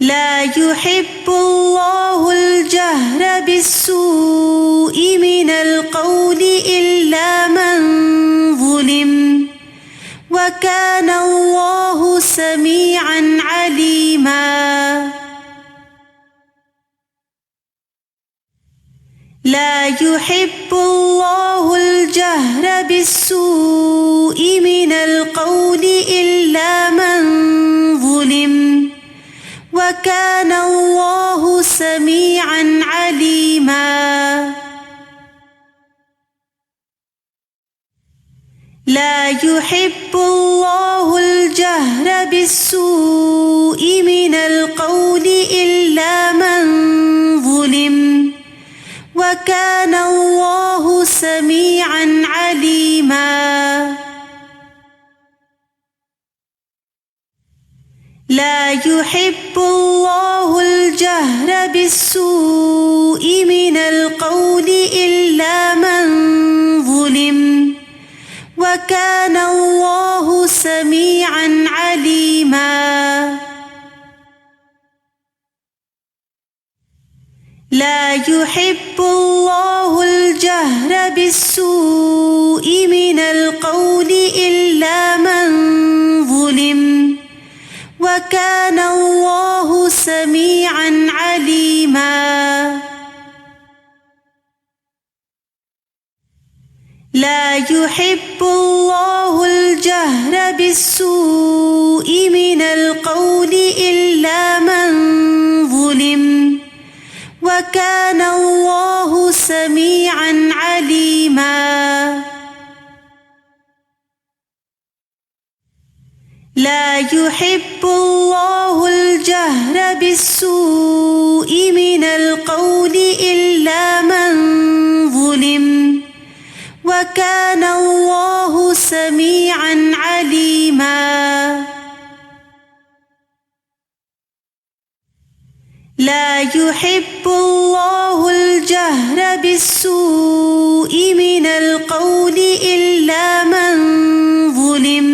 لا يحب الله الجهر بالسوء من القول إلا من ظلم وكان الله سميعا عليما. لا يحب الله الجهر بالسوء من القول إلا من ظلم وكان الله سميعا عليما. لا يحب الله الجهر بالسوء من القول إلا من ظلم وكان الله سميعا عليما. لا يحب الله الجهر بالسوء من القول إلا من ظلم وكان الله سميعا عليما. لا يحب الله الجهر بالسوء من القول إلا من ظلم وكان الله سميعا عليما. لا يحب الله الجهر بالسوء من القول إلا من ظلم وكان الله سميعا عليما. لا يحب الله الجهر بالسوء من القول إلا من ظلم وكان الله سميعا عليما. لا يحب الله الجهر بالسوء من القول إلا من ظلم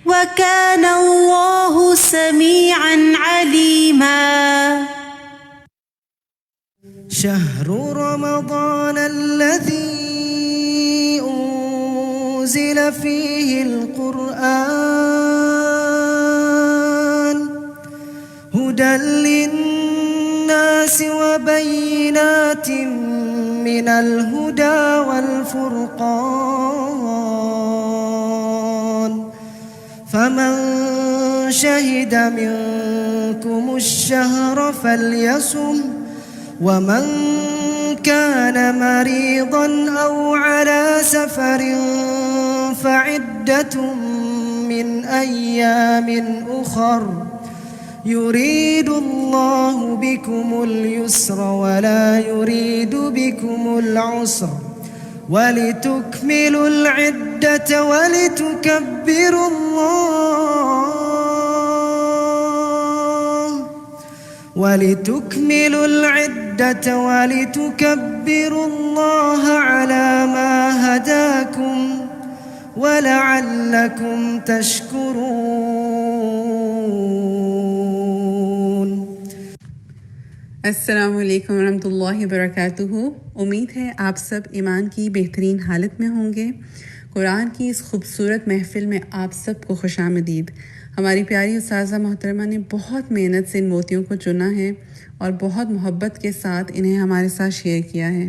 وكان الله سميعا عليما. شهر رمضان الذي أنزل فيه القرآن هدى للناس وبينات من الهدى والفرقان فمن شهد منكم الشهر فليصم ومن كان مريضا أو على سفر فعدة من أيام أخر يريد الله بكم اليسر ولا يريد بكم العسر ولتكملوا العدة ولتكبروا الله على ما هداكم ولعلكم تشكرون. السلام علیکم ورحمۃ اللہ وبرکاتہ. امید ہے آپ سب ایمان کی بہترین حالت میں ہوں گے. قرآن کی اس خوبصورت محفل میں آپ سب کو خوش آمدید. ہماری پیاری استاذہ محترمہ نے بہت محنت سے ان موتیوں کو چنا ہے اور بہت محبت کے ساتھ انہیں ہمارے ساتھ شیئر کیا ہے.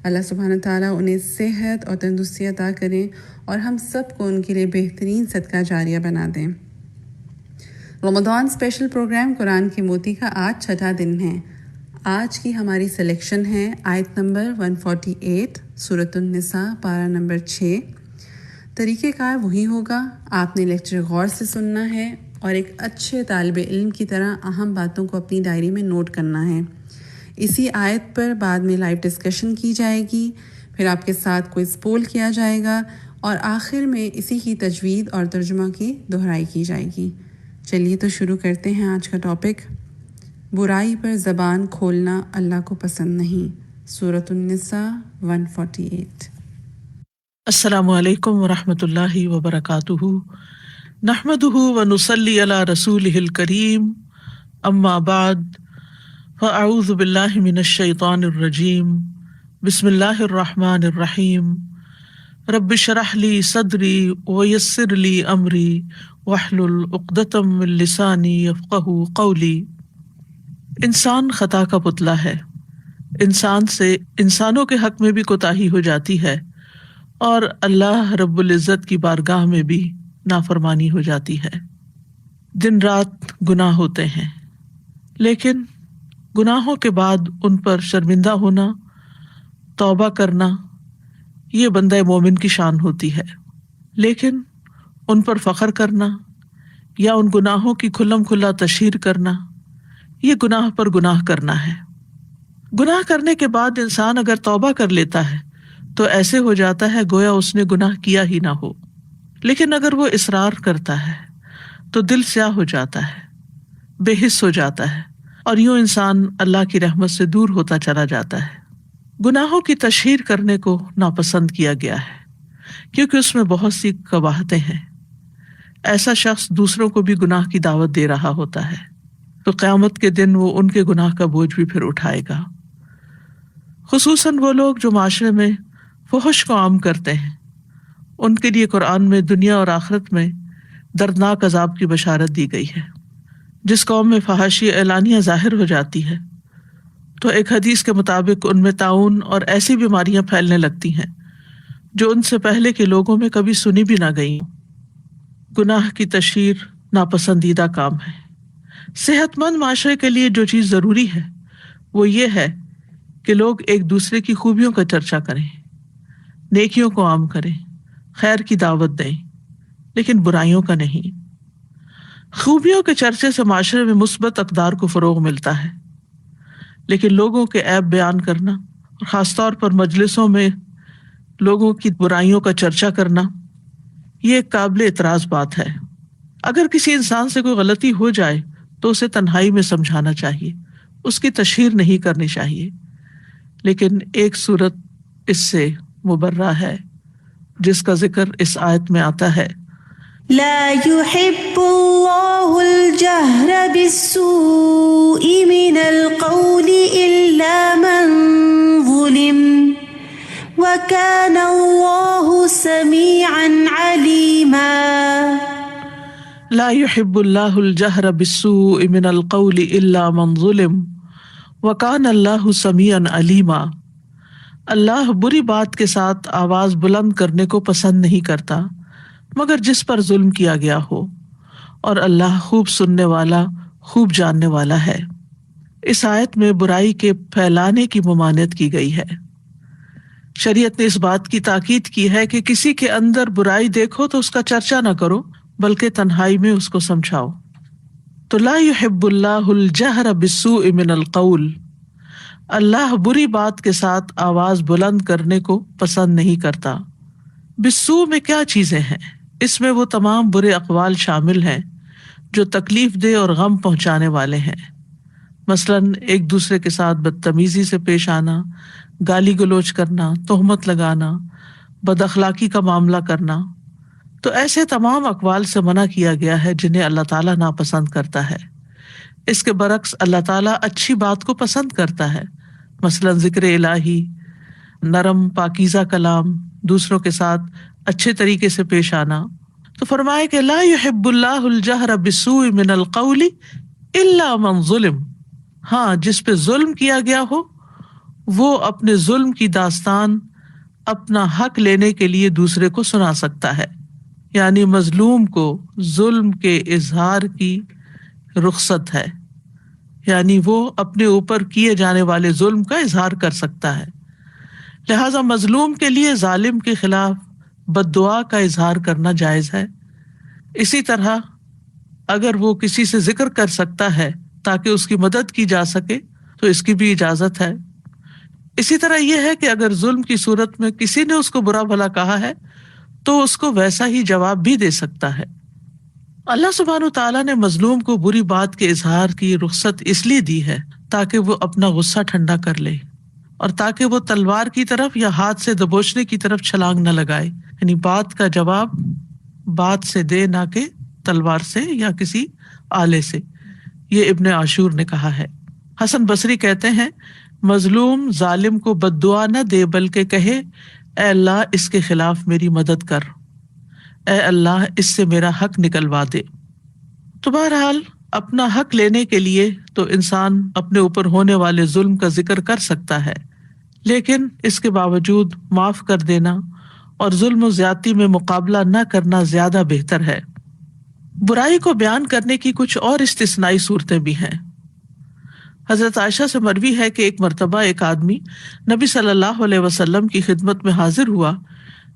اللہ سبحانہ تعالیٰ انہیں صحت اور تندرستی عطا کریں اور ہم سب کو ان کے لیے بہترین صدقہ جاریہ بنا دیں. رمضان اسپیشل پروگرام قرآن کی موتی کا آج چھٹا دن ہے. آج کی ہماری سلیکشن ہے آیت نمبر 148 سورۃ النساء پارہ نمبر 6. طریقہ کار وہی ہوگا. آپ نے لیکچر غور سے سننا ہے اور ایک اچھے طالب علم کی طرح اہم باتوں کو اپنی ڈائری میں نوٹ کرنا ہے. اسی آیت پر بعد میں لائیو ڈسکشن کی جائے گی، پھر آپ کے ساتھ کوئز پول کیا جائے گا اور آخر میں اسی کی تجوید اور ترجمہ کی دہرائی کی جائے گی. چلیے تو شروع کرتے ہیں آج کا ٹاپک. برائی پر زبان کھولنا اللہ کو پسند نہیں. سورۃ النساء 148. السلام علیکم ورحمۃ اللہ وبرکاتہ. نحمدہ ونصلی علی رسولہ الکریم. اما بعد فاعوذ باللہ من الشیطان الرجیم بسم اللہ الرحمن الرحیم رب اشرح لی صدری ویسر لی امری واحلل عقدۃ من لسانی یفقہوا قولی۔ انسان خطا کا پتلا ہے، انسان سے انسانوں کے حق میں بھی کوتاہی ہو جاتی ہے اور اللہ رب العزت کی بارگاہ میں بھی نافرمانی ہو جاتی ہے۔ دن رات گناہ ہوتے ہیں، لیکن گناہوں کے بعد ان پر شرمندہ ہونا، توبہ کرنا، یہ بندہ مومن کی شان ہوتی ہے۔ لیکن ان پر فخر کرنا یا ان گناہوں کی کھلم کھلا تشہیر کرنا، یہ گناہ پر گناہ کرنا ہے۔ گناہ کرنے کے بعد انسان اگر توبہ کر لیتا ہے تو ایسے ہو جاتا ہے گویا اس نے گناہ کیا ہی نہ ہو، لیکن اگر وہ اصرار کرتا ہے تو دل سیاہ ہو جاتا ہے، بے حس ہو جاتا ہے، اور یوں انسان اللہ کی رحمت سے دور ہوتا چلا جاتا ہے۔ گناہوں کی تشہیر کرنے کو ناپسند کیا گیا ہے کیونکہ اس میں بہت سی قباحتیں ہیں۔ ایسا شخص دوسروں کو بھی گناہ کی دعوت دے رہا ہوتا ہے تو قیامت کے دن وہ ان کے گناہ کا بوجھ بھی پھر اٹھائے گا۔ خصوصاً وہ لوگ جو معاشرے میں فحش کو عام کرتے ہیں، ان کے لیے قرآن میں دنیا اور آخرت میں دردناک عذاب کی بشارت دی گئی ہے۔ جس قوم میں فحاشی اعلانیہ ظاہر ہو جاتی ہے تو ایک حدیث کے مطابق ان میں طاعون اور ایسی بیماریاں پھیلنے لگتی ہیں جو ان سے پہلے کے لوگوں میں کبھی سنی بھی نہ گئیں۔ گناہ کی تشہیر ناپسندیدہ کام ہے۔ صحت مند معاشرے کے لیے جو چیز ضروری ہے وہ یہ ہے کہ لوگ ایک دوسرے کی خوبیوں کا چرچا کریں، نیکیوں کو عام کریں، خیر کی دعوت دیں، لیکن برائیوں کا نہیں۔ خوبیوں کے چرچے سے معاشرے میں مثبت اقدار کو فروغ ملتا ہے، لیکن لوگوں کے عیب بیان کرنا اور خاص طور پر مجلسوں میں لوگوں کی برائیوں کا چرچا کرنا، یہ ایک قابل اعتراض بات ہے۔ اگر کسی انسان سے کوئی غلطی ہو جائے تو اسے تنہائی میں سمجھانا چاہیے، اس کی تشہیر نہیں کرنی چاہیے۔ لیکن ایک صورت اس سے مبرہ ہے جس کا ذکر اس آیت میں آتا ہے، لا يحب الله الجهر بالسوء من القول إلا من ظلم وكان الله سميعا عليما۔ لا يحب اللہ الجہر بالسوء من القول الا من ظلم وکان اللہ سمیعا علیما۔ اللہ بری بات کے ساتھ آواز بلند کرنے کو پسند نہیں کرتا مگر جس پر ظلم کیا گیا ہو، اور اللہ خوب سننے والا، خوب جاننے والا ہے۔ اس آیت میں برائی کے پھیلانے کی ممانعت کی گئی ہے۔ شریعت نے اس بات کی تاکید کی ہے کہ کسی کے اندر برائی دیکھو تو اس کا چرچا نہ کرو بلکہ تنہائی میں اس کو سمجھاؤ۔ تو لا يحب اللہ الجہر بالسوء من القول، اللہ بری بات کے ساتھ آواز بلند کرنے کو پسند نہیں کرتا۔ بالسوء میں کیا چیزیں ہیں؟ اس میں وہ تمام برے اقوال شامل ہیں جو تکلیف دہ اور غم پہنچانے والے ہیں، مثلاً ایک دوسرے کے ساتھ بدتمیزی سے پیش آنا، گالی گلوچ کرنا، تہمت لگانا، بد اخلاقی کا معاملہ کرنا۔ تو ایسے تمام اقوال سے منع کیا گیا ہے جنہیں اللہ تعالیٰ ناپسند کرتا ہے۔ اس کے برعکس اللہ تعالیٰ اچھی بات کو پسند کرتا ہے، مثلاً ذکر الہی، نرم پاکیزہ کلام، دوسروں کے ساتھ اچھے طریقے سے پیش آنا۔ تو فرمائے کہ لا يحب اللہ الجہر بالسوء من القول الا من ظلم، ہاں جس پہ ظلم کیا گیا ہو وہ اپنے ظلم کی داستان اپنا حق لینے کے لیے دوسرے کو سنا سکتا ہے، یعنی مظلوم کو ظلم کے اظہار کی رخصت ہے، یعنی وہ اپنے اوپر کیے جانے والے ظلم کا اظہار کر سکتا ہے۔ لہذا مظلوم کے لیے ظالم کے خلاف بد دعا کا اظہار کرنا جائز ہے۔ اسی طرح اگر وہ کسی سے ذکر کر سکتا ہے تاکہ اس کی مدد کی جا سکے تو اس کی بھی اجازت ہے۔ اسی طرح یہ ہے کہ اگر ظلم کی صورت میں کسی نے اس کو برا بھلا کہا ہے تو اس کو ویسا ہی جواب بھی دے سکتا ہے۔ اللہ سبحانہ و تعالیٰ نے مظلوم کو بری بات کے اظہار کی رخصت اس لیے دی ہے تاکہ وہ اپنا غصہ ٹھنڈا کر لے اور تاکہ وہ تلوار کی طرف یا ہاتھ سے دبوچنے کی طرف چھلانگ نہ لگائے، یعنی بات کا جواب بات سے دے، نہ کہ تلوار سے یا کسی آلے سے۔ یہ ابن عاشور نے کہا ہے۔ حسن بصری کہتے ہیں مظلوم ظالم کو بد دعا نہ دے بلکہ کہے اے اللہ اس کے خلاف میری مدد کر، اے اللہ اس سے میرا حق نکلوا دے۔ تو بہرحال اپنا حق لینے کے لیے تو انسان اپنے اوپر ہونے والے ظلم کا ذکر کر سکتا ہے، لیکن اس کے باوجود معاف کر دینا اور ظلم و زیادتی میں مقابلہ نہ کرنا زیادہ بہتر ہے۔ برائی کو بیان کرنے کی کچھ اور استثنائی صورتیں بھی ہیں۔ حضرت عائشہ سے مروی ہے کہ ایک مرتبہ ایک آدمی نبی صلی اللہ علیہ وسلم کی خدمت میں حاضر ہوا۔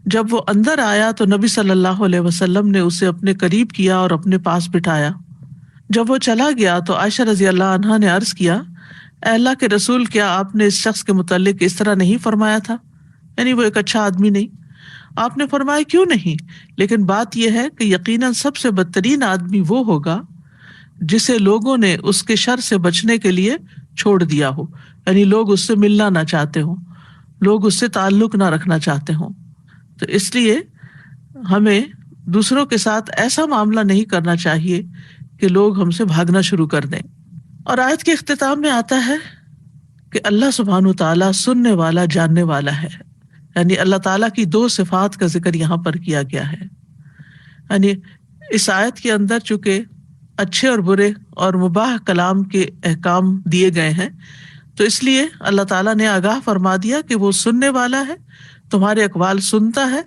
جب وہ اندر آیا تو نبی صلی اللہ علیہ وسلم نے اسے اپنے قریب کیا اور اپنے پاس بٹھایا۔ جب وہ چلا گیا تو عائشہ رضی اللہ عنہا نے عرض کیا اے اللہ کے رسول، کیا آپ نے اس شخص کے متعلق اس طرح نہیں فرمایا تھا؟ یعنی وہ ایک اچھا آدمی نہیں۔ آپ نے فرمایا کیوں نہیں، لیکن بات یہ ہے کہ یقیناً سب سے بدترین آدمی وہ ہوگا جسے لوگوں نے اس کے شر سے بچنے کے لیے چھوڑ دیا ہو، یعنی لوگ اس سے ملنا نہ چاہتے ہوں، لوگ اس سے تعلق نہ رکھنا چاہتے ہوں۔ تو اس لیے ہمیں دوسروں کے ساتھ ایسا معاملہ نہیں کرنا چاہیے کہ لوگ ہم سے بھاگنا شروع کر دیں۔ اور آیت کے اختتام میں آتا ہے کہ اللہ سبحانہ وتعالیٰ سننے والا جاننے والا ہے، یعنی اللہ تعالیٰ کی دو صفات کا ذکر یہاں پر کیا گیا ہے۔ یعنی اس آیت کے اندر چونکہ اچھے اور برے اور مباح کلام کے احکام دیے گئے ہیں، تو اس لیے اللہ تعالیٰ نے آگاہ فرما دیا کہ وہ سننے والا ہے، تمہارے اقوال سنتا ہے،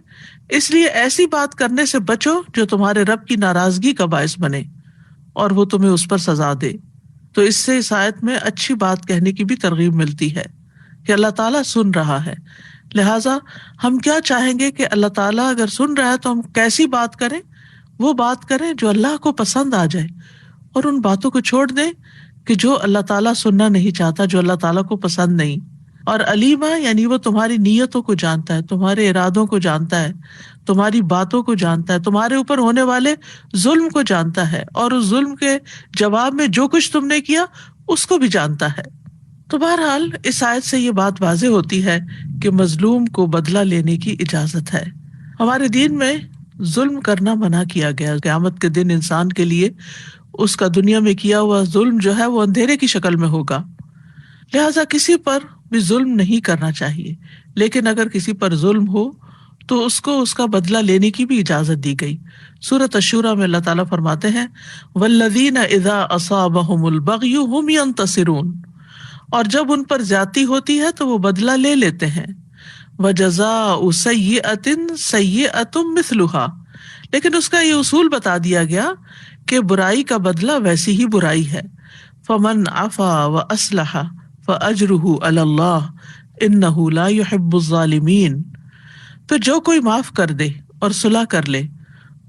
اس لیے ایسی بات کرنے سے بچو جو تمہارے رب کی ناراضگی کا باعث بنے اور وہ تمہیں اس پر سزا دے۔ تو اس سے اس آیت میں اچھی بات کہنے کی بھی ترغیب ملتی ہے کہ اللہ تعالیٰ سن رہا ہے، لہٰذا ہم کیا چاہیں گے کہ اللہ تعالیٰ اگر سن رہا ہے تو ہم کیسی بات کریں؟ وہ بات کریں جو اللہ کو پسند آ جائے، اور ان باتوں کو چھوڑ دیں کہ جو اللہ تعالیٰ سننا نہیں چاہتا، جو اللہ تعالیٰ کو پسند نہیں۔ اور علیمہ یعنی وہ تمہاری نیتوں کو جانتا ہے، تمہارے ارادوں کو جانتا ہے، تمہاری باتوں کو جانتا ہے، تمہارے اوپر ہونے والے ظلم کو جانتا ہے، اور اس ظلم کے جواب میں جو کچھ تم نے کیا اس کو بھی جانتا ہے۔ تو بہرحال اس آیت سے یہ بات واضح ہوتی ہے کہ مظلوم کو بدلہ لینے کی اجازت ہے۔ ہمارے دین میں ظلم کرنا منع کیا گیا۔ قیامت کے دن انسان کے لیے اس کا دنیا میں کیا ہوا ظلم جو ہے وہ اندھیرے کی شکل میں ہوگا، لہٰذا کسی پر بھی ظلم نہیں کرنا چاہیے، لیکن اگر کسی پر ظلم ہو تو اس کو اس کا بدلہ لینے کی بھی اجازت دی گئی۔ سورۃ الشورى میں اللہ تعالیٰ فرماتے ہیں والذین اذا اصابہم البغی هم ینتصرون، اور جب ان پر زیادتی ہوتی ہے تو وہ بدلہ لے لیتے ہیں۔ وجزاء سیئۃ سیئۃ مثلها، لیکن اس کا یہ اصول بتا دیا گیا کہ برائی کا بدلہ ویسی ہی برائی ہے۔ فمن عفا واصلح فاجرہ علی اللہ انہ لا یحب الظالمین، تو جو کوئی معاف کر دے اور صلح کر لے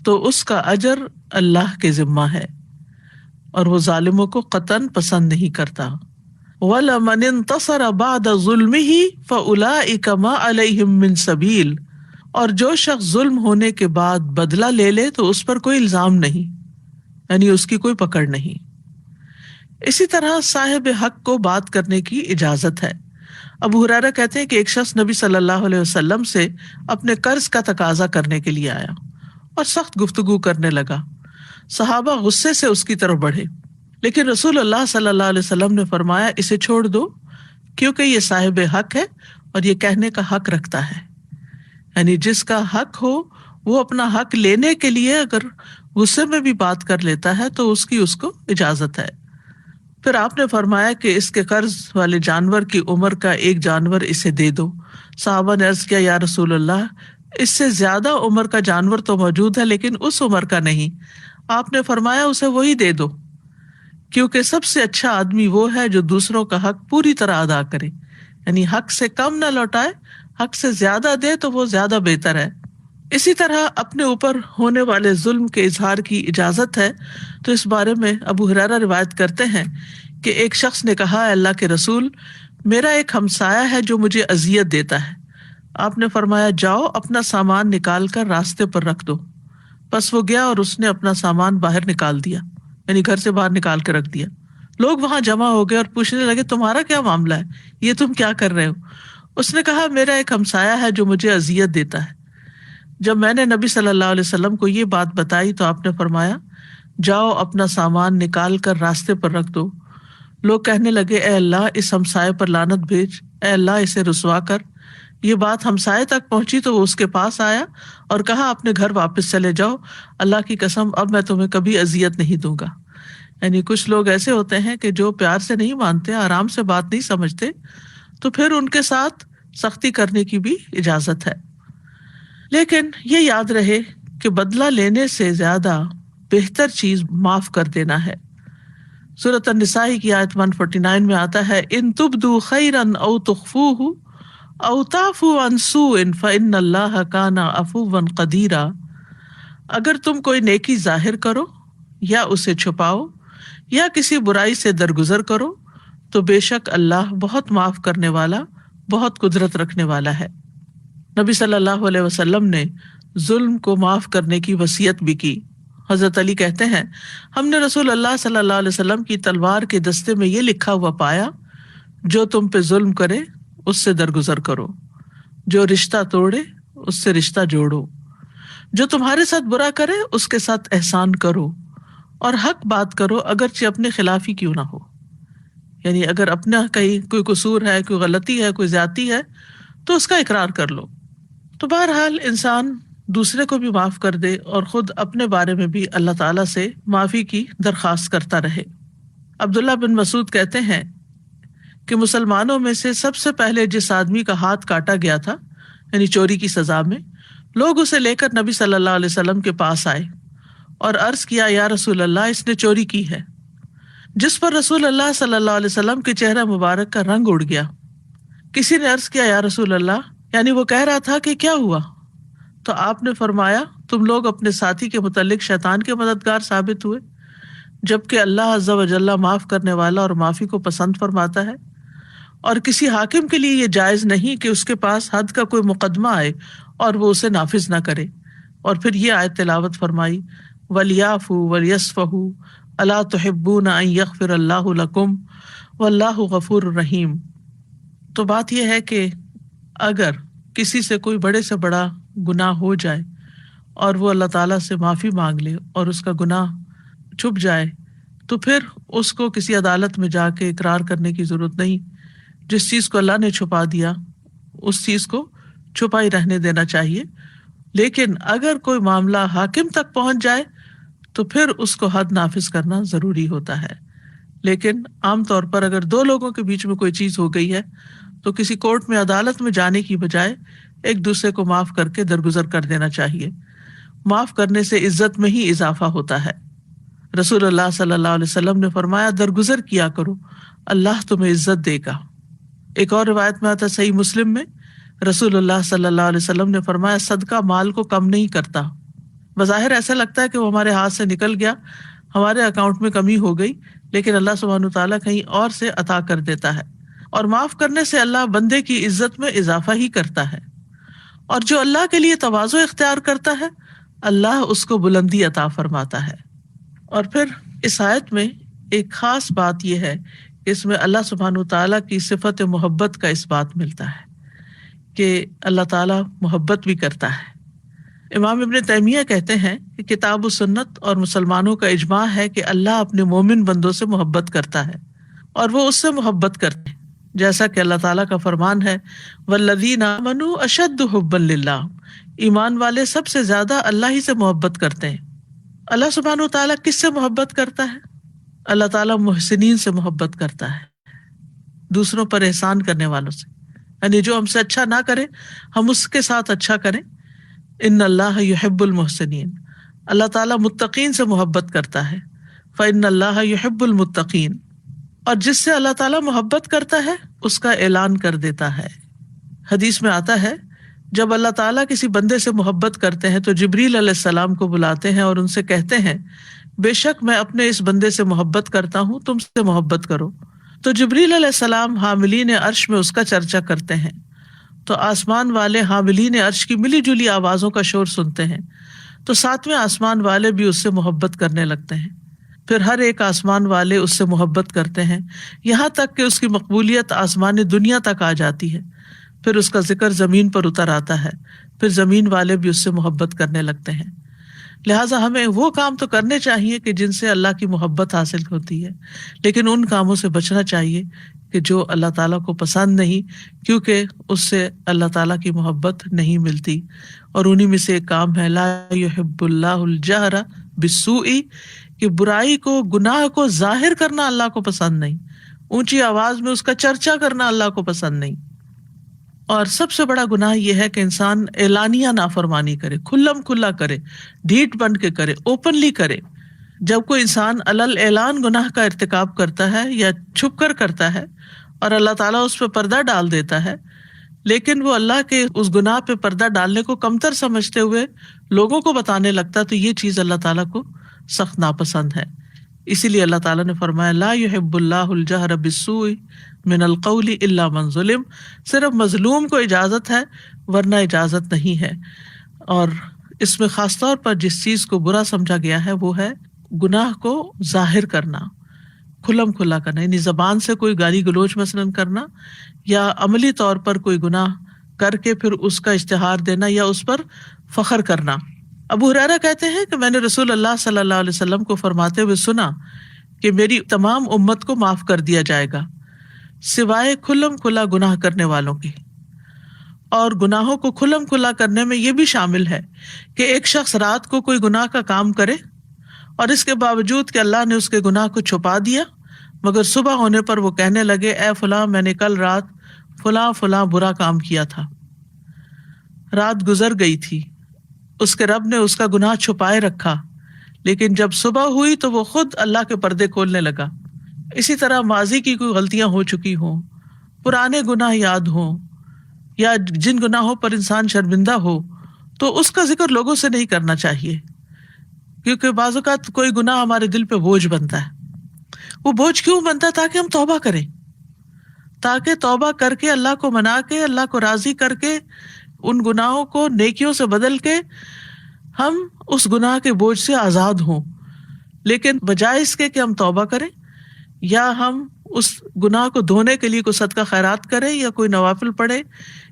تو اس کا اجر اللہ کے ذمہ ہے، اور وہ ظالموں کو قطعاً پسند نہیں کرتا۔ وَلَمَنِ انتصر بعد ظلمه فَأُولَئِكَ مَا عَلَيْهِم مِّن سَبِيلٍ، اور جو شخص ظلم ہونے کے بعد بدلہ لے لے تو اس پر کوئی الزام نہیں، یعنی اس کی کوئی پکڑ نہیں۔ اسی طرح صاحب حق کو بات کرنے کی اجازت ہے۔ ابو ہریرہ کہتے ہیں کہ ایک شخص نبی صلی اللہ علیہ وسلم سے اپنے قرض کا تقاضا کرنے کے لیے آیا اور سخت گفتگو کرنے لگا۔ صحابہ غصے سے اس کی طرف بڑھے، لیکن رسول اللہ صلی اللہ علیہ وسلم نے فرمایا اسے چھوڑ دو، کیونکہ یہ صاحب حق ہے اور یہ کہنے کا حق رکھتا ہے۔ یعنی جس کا حق ہو وہ اپنا حق لینے کے لیے اگر غصے میں بھی بات کر لیتا ہے تو اس کو اجازت ہے۔ پھر آپ نے فرمایا کہ اس کے قرض والے جانور کی عمر کا ایک جانور اسے دے دو۔ صحابہ نے عرض کیا یا رسول اللہ، اس سے زیادہ عمر کا جانور تو موجود ہے لیکن اس عمر کا نہیں۔ آپ نے فرمایا اسے وہی دے دو، کیونکہ سب سے اچھا آدمی وہ ہے جو دوسروں کا حق پوری طرح ادا کرے، یعنی حق سے کم نہ لوٹائے، حق سے زیادہ دے تو وہ زیادہ بہتر ہے۔ اسی طرح اپنے اوپر ہونے والے ظلم کے اظہار کی اجازت ہے۔ تو اس بارے میں ابو ہریرہ روایت کرتے ہیں کہ ایک شخص نے کہا اے اللہ کے رسول، میرا ایک ہمسایہ ہے جو مجھے اذیت دیتا ہے۔ آپ نے فرمایا جاؤ اپنا سامان نکال کر راستے پر رکھ دو۔ پس وہ گیا اور اس نے اپنا سامان باہر نکال دیا، یعنی گھر سے باہر نکال کے رکھ دیا۔ لوگ وہاں جمع ہو گئے اور پوچھنے لگے تمہارا کیا معاملہ ہے، یہ تم کیا کر رہے ہو؟ اس نے کہا میرا ایک ہمسایہ ہے جو مجھے اذیت دیتا ہے۔ جب میں نے نبی صلی اللہ علیہ وسلم کو یہ بات بتائی تو آپ نے فرمایا جاؤ اپنا سامان نکال کر راستے پر رکھ دو۔ لوگ کہنے لگے اے اللہ اس ہمسائے پر لعنت بھیج، اے اللہ اسے رسوا کر۔ یہ بات ہمسائے تک پہنچی تو وہ اس کے پاس آیا اور کہا اپنے گھر واپس چلے جاؤ، اللہ کی قسم اب میں تمہیں کبھی اذیت نہیں دوں گا۔ یعنی کچھ لوگ ایسے ہوتے ہیں کہ جو پیار سے نہیں مانتے، آرام سے بات نہیں سمجھتے، تو پھر ان کے ساتھ سختی کرنے کی بھی اجازت ہے۔ لیکن یہ یاد رہے کہ بدلہ لینے سے زیادہ بہتر چیز معاف کر دینا ہے۔ سورۃ النساء کی آیت 149 میں آتا ہے ان تبدوا خیرا او تخفوه او تعفوا عن سوء فإن اللہ کان عفوا قدیرا، اگر تم کوئی نیکی ظاہر کرو یا اسے چھپاؤ یا کسی برائی سے درگزر کرو تو بے شک اللہ بہت معاف کرنے والا، بہت قدرت رکھنے والا ہے۔ نبی صلی اللہ علیہ وسلم نے ظلم کو معاف کرنے کی وصیت بھی کی۔ حضرت علی کہتے ہیں ہم نے رسول اللہ صلی اللہ علیہ وسلم کی تلوار کے دستے میں یہ لکھا ہوا پایا، جو تم پہ ظلم کرے اس سے درگزر کرو، جو رشتہ توڑے اس سے رشتہ جوڑو، جو تمہارے ساتھ برا کرے اس کے ساتھ احسان کرو، اور حق بات کرو اگرچہ اپنے خلاف ہی کیوں نہ ہو۔ یعنی اگر اپنا کہیں کوئی قصور ہے، کوئی غلطی ہے، کوئی زیادتی ہے تو اس کا اقرار کر لو۔ تو بہرحال انسان دوسرے کو بھی معاف کر دے اور خود اپنے بارے میں بھی اللہ تعالیٰ سے معافی کی درخواست کرتا رہے۔ عبداللہ بن مسعود کہتے ہیں کہ مسلمانوں میں سے سب سے پہلے جس آدمی کا ہاتھ کاٹا گیا تھا، یعنی چوری کی سزا میں، لوگ اسے لے کر نبی صلی اللہ علیہ وسلم کے پاس آئے اور عرض کیا یا رسول اللہ اس نے چوری کی ہے، جس پر رسول اللہ صلی اللہ علیہ وسلم کے چہرہ مبارک کا رنگ اڑ گیا۔ کسی نے عرض کیا یا رسول اللہ، یعنی وہ کہہ رہا تھا کہ کیا ہوا؟ تو آپ نے فرمایا تم لوگ اپنے ساتھی کے متعلق شیطان کے مددگار ثابت ہوئے، جبکہ اللہ عز و جل معاف کرنے والا اور معافی کو پسند فرماتا ہے، اور کسی حاکم کے لیے یہ جائز نہیں کہ اس کے پاس حد کا کوئی مقدمہ آئے اور وہ اسے نافذ نہ کرے۔ اور پھر یہ آیت تلاوت فرمائی وَلْيَعْفُوا وَلْيَصْفَحُوا أَلَا تُحِبُّونَ أَن يَغْفِرَ اللَّهُ لَكُمْ وَاللَّهُ غَفُورٌ رَحِيمٌ۔ تو بات یہ ہے کہ اگر کسی سے کوئی بڑے سے بڑا گناہ ہو جائے اور وہ اللہ تعالیٰ سے معافی مانگ لے اور اس کا گناہ چھپ جائے تو پھر اس کو کسی عدالت میں جا کے اقرار کرنے کی ضرورت نہیں۔ جس چیز کو اللہ نے چھپا دیا اس چیز کو چھپا ہی رہنے دینا چاہیے۔ لیکن اگر کوئی معاملہ حاکم تک پہنچ جائے تو پھر اس کو حد نافذ کرنا ضروری ہوتا ہے۔ لیکن عام طور پر اگر دو لوگوں کے بیچ میں کوئی چیز ہو گئی ہے تو کسی کورٹ میں عدالت میں جانے کی بجائے ایک دوسرے کو معاف کر کے درگزر کر دینا چاہیے۔ معاف کرنے سے عزت میں ہی اضافہ ہوتا ہے۔ رسول اللہ صلی اللہ علیہ وسلم نے فرمایا درگزر کیا کرو، اللہ تمہیں عزت دے گا۔ ایک اور روایت میں آتا صحیح مسلم میں رسول اللہ صلی اللہ علیہ وسلم نے فرمایا صدقہ مال کو کم نہیں کرتا۔ بظاہر ایسا لگتا ہے کہ وہ ہمارے ہاتھ سے نکل گیا، ہمارے اکاؤنٹ میں کمی ہو گئی، لیکن اللہ سبحانہ تعالیٰ کہیں اور سے عطا کر دیتا ہے، اور معاف کرنے سے اللہ بندے کی عزت میں اضافہ ہی کرتا ہے، اور جو اللہ کے لیے تواضع اختیار کرتا ہے اللہ اس کو بلندی عطا فرماتا ہے۔ اور پھر اس آیت میں ایک خاص بات یہ ہے کہ اس میں اللہ سبحانہ تعالیٰ کی صفت محبت کا اس بات ملتا ہے کہ اللہ تعالیٰ محبت بھی کرتا ہے۔ امام ابن تیمیہ کہتے ہیں کہ کتاب و سنت اور مسلمانوں کا اجماع ہے کہ اللہ اپنے مومن بندوں سے محبت کرتا ہے اور وہ اس سے محبت کرتے ہیں، جیسا کہ اللہ تعالیٰ کا فرمان ہے والذین آمنوا اشد حبا للہ، ایمان والے سب سے زیادہ اللہ ہی سے محبت کرتے ہیں۔ اللہ سبحانہ و تعالیٰ کس سے محبت کرتا ہے؟ اللہ تعالیٰ محسنین سے محبت کرتا ہے، دوسروں پر احسان کرنے والوں سے، یعنی جو ہم سے اچھا نہ کرے ہم اس کے ساتھ اچھا کریں۔ ان اللہ یحب المحسنین، اللہ تعالیٰ متقین سے محبت کرتا ہے، فإن اللہ یحب المتقین، اور جس سے اللہ تعالیٰ محبت کرتا ہے اس کا اعلان کر دیتا ہے۔ حدیث میں آتا ہے جب اللہ تعالیٰ کسی بندے سے محبت کرتے ہیں تو جبریل علیہ السلام کو بلاتے ہیں اور ان سے کہتے ہیں بے شک میں اپنے اس بندے سے محبت کرتا ہوں، تم سے محبت کرو۔ تو جبریل علیہ السلام حاملین عرش میں اس کا چرچا کرتے ہیں، تو آسمان والے حاملین عرش کی ملی جلی آوازوں کا شور سنتے ہیں، تو ساتویں آسمان والے بھی اس سے محبت کرنے لگتے ہیں، پھر ہر ایک آسمان والے اس سے محبت کرتے ہیں، یہاں تک کہ اس کی مقبولیت آسمان دنیا تک آ جاتی ہے، پھر اس کا ذکر زمین پر اتر آتا ہے، پھر زمین والے بھی اس سے محبت کرنے لگتے ہیں، لہٰذا ہمیں وہ کام تو کرنے چاہیے کہ جن سے اللہ کی محبت حاصل ہوتی ہے، لیکن ان کاموں سے بچنا چاہیے کہ جو اللہ تعالیٰ کو پسند نہیں، کیونکہ اس سے اللہ تعالیٰ کی محبت نہیں ملتی. اور انہی میں سے ایک کام ہے لا یحب اللہ الجہر بالسوء، کہ برائی کو، گناہ کو ظاہر کرنا اللہ کو پسند نہیں، اونچی آواز میں اس کا چرچا کرنا اللہ کو پسند نہیں. اور سب سے بڑا گناہ یہ ہے کہ انسان اعلانیہ نافرمانی کرے، کھلم کھلا کرے، ڈھیٹ بن کے کرے، اوپنلی کرے. جب کوئی انسان علل اعلان گناہ کا ارتکاب کرتا ہے یا چھپ کر کرتا ہے اور اللہ تعالیٰ اس پہ پردہ ڈال دیتا ہے، لیکن وہ اللہ کے اس گناہ پہ پردہ ڈالنے کو کمتر سمجھتے ہوئے لوگوں کو بتانے لگتا، تو یہ چیز اللہ تعالیٰ کو سخت ناپسند ہے. اسی لیے اللہ تعالیٰ نے فرمایا لا یحب اللہ الجہر بالسوء من القول الا من ظلم، صرف مظلوم کو اجازت ہے ورنہ اجازت نہیں ہے. اور اس میں خاص طور پر جس چیز کو برا سمجھا گیا ہے وہ ہے گناہ کو ظاہر کرنا، کھلم کھلا کرنا، یعنی زبان سے کوئی گالی گلوچ مثلاً کرنا یا عملی طور پر کوئی گناہ کر کے پھر اس کا اشتہار دینا یا اس پر فخر کرنا. ابو ہریرہ کہتے ہیں کہ میں نے رسول اللہ صلی اللہ علیہ وسلم کو فرماتے ہوئے سنا کہ میری تمام امت کو معاف کر دیا جائے گا سوائے کھلم کھلا گناہ کرنے والوں کے. اور گناہوں کو کھلم کھلا کرنے میں یہ بھی شامل ہے کہ ایک شخص رات کو کوئی گناہ کا کام کرے اور اس کے باوجود کہ اللہ نے اس کے گناہ کو چھپا دیا، مگر صبح ہونے پر وہ کہنے لگے اے فلاں میں نے کل رات فلاں فلاں برا کام کیا تھا. رات گزر گئی تھی، اس کے رب نے اس کا گناہ چھپائے رکھا، لیکن جب صبح ہوئی تو وہ خود اللہ کے پردے کھولنے لگا. اسی طرح ماضی کی کوئی غلطیاں ہو چکی ہوں، پرانے گناہ یاد ہوں یا جن گناہوں پر انسان شرمندہ ہو، تو اس کا ذکر لوگوں سے نہیں کرنا چاہیے، کیونکہ بعض اوقات کوئی گناہ ہمارے دل پہ بوجھ بنتا ہے. وہ بوجھ کیوں بنتا ہے؟ تاکہ ہم توبہ کریں، تاکہ توبہ کر کے اللہ کو منا کے، اللہ کو راضی کر کے، ان گناہوں کو نیکیوں سے بدل کے ہم اس گناہ کے بوجھ سے آزاد ہوں. لیکن بجائے اس کے کہ ہم توبہ کریں یا ہم اس گناہ کو دھونے کے لیے کوئی صدقہ خیرات کریں یا کوئی نوافل پڑھے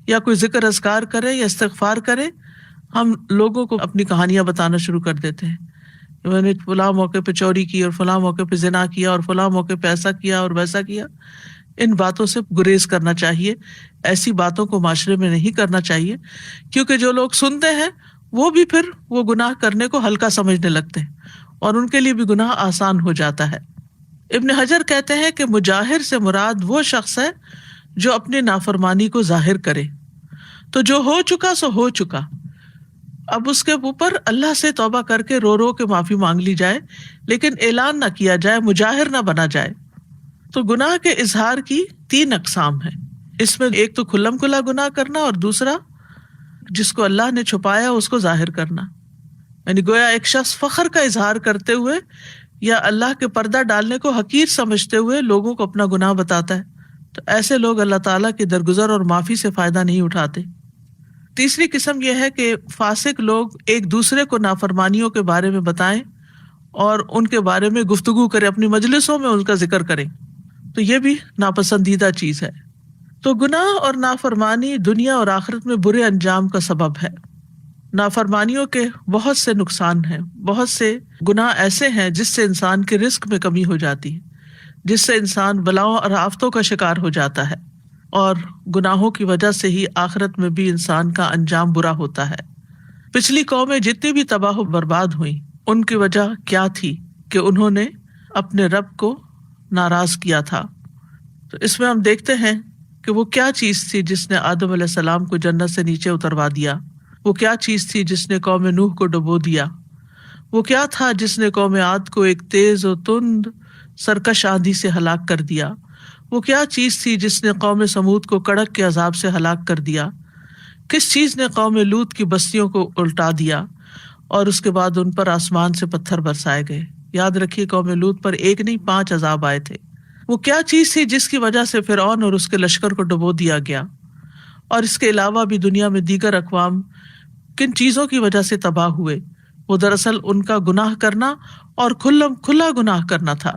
یا کوئی ذکر اذکار کرے یا استغفار کرے، ہم لوگوں کو اپنی کہانیاں بتانا شروع کر دیتے ہیں. میں نے فلاں موقع پہ چوری کی اور فلاں موقع پہ زنا کیا اور فلاں موقع پہ ایسا کیا اور ویسا کیا. ان باتوں سے گریز کرنا چاہیے، ایسی باتوں کو معاشرے میں نہیں کرنا چاہیے، کیونکہ جو لوگ سنتے ہیں وہ بھی پھر وہ گناہ کرنے کو ہلکا سمجھنے لگتے ہیں اور ان کے لیے بھی گناہ آسان ہو جاتا ہے. ابن حجر کہتے ہیں کہ مجاہر سے مراد وہ شخص ہے جو اپنی نافرمانی کو ظاہر کرے. تو جو ہو چکا سو ہو چکا، اب اس کے اوپر اللہ سے توبہ کر کے رو رو کے معافی مانگ لی جائے، لیکن اعلان نہ کیا جائے، مجاہر نہ بنا جائے. تو گناہ کے اظہار کی 3 اقسام ہیں. اس میں ایک تو کھلم کھلا گناہ کرنا، اور دوسرا جس کو اللہ نے چھپایا اس کو ظاہر کرنا. یعنی گویا ایک شخص فخر کا اظہار کرتے ہوئے یا اللہ کے پردہ ڈالنے کو حقیر سمجھتے ہوئے لوگوں کو اپنا گناہ بتاتا ہے. تو ایسے لوگ اللہ تعالیٰ کے درگزر اور معافی سے فائدہ نہیں اٹھاتے. تیسری قسم یہ ہے کہ فاسق لوگ ایک دوسرے کو نافرمانیوں کے بارے میں بتائیں اور ان کے بارے میں گفتگو کریں، اپنی مجلسوں میں ان کا ذکر کریں. تو یہ بھی ناپسندیدہ چیز ہے. تو گناہ اور نافرمانی دنیا اور آخرت میں برے انجام کا سبب ہے. نافرمانیوں کے بہت سے نقصان ہیں، بہت سے گناہ ایسے ہیں جس سے انسان کے رزق میں کمی ہو جاتی ہے، جس سے انسان بلاؤں اور آفتوں کا شکار ہو جاتا ہے، اور گناہوں کی وجہ سے ہی آخرت میں بھی انسان کا انجام برا ہوتا ہے. پچھلی قومیں جتنی بھی تباہ و برباد ہوئیں، ان کی وجہ کیا تھی؟ کہ انہوں نے اپنے رب کو ناراض کیا تھا. تو اس میں ہم دیکھتے ہیں کہ وہ کیا چیز تھی جس نے آدم علیہ السلام کو جنت سے نیچے اتروا دیا، وہ کیا چیز تھی جس نے قوم نوح کو ڈبو دیا، وہ کیا تھا جس نے قوم عاد کو ایک تیز و تند سرکش آندھی سے ہلاک کر دیا، وہ کیا چیز تھی جس نے قوم سمود کو کڑک کے عذاب سے ہلاک کر دیا، کس چیز نے قوم لوط کی بستیوں کو الٹا دیا اور اس کے بعد ان پر آسمان سے پتھر برسائے گئے. یاد رکھیے قوم لوط پر 1 نہیں 5 عذاب آئے تھے. وہ کیا چیز تھی جس کی وجہ سے فرعون اور اس کے لشکر کو ڈبو دیا گیا، اور اس کے علاوہ بھی دنیا میں دیگر اقوام کن چیزوں کی وجہ سے تباہ ہوئے؟ وہ دراصل ان کا گناہ کرنا اور کھلم کھلا گناہ کرنا تھا.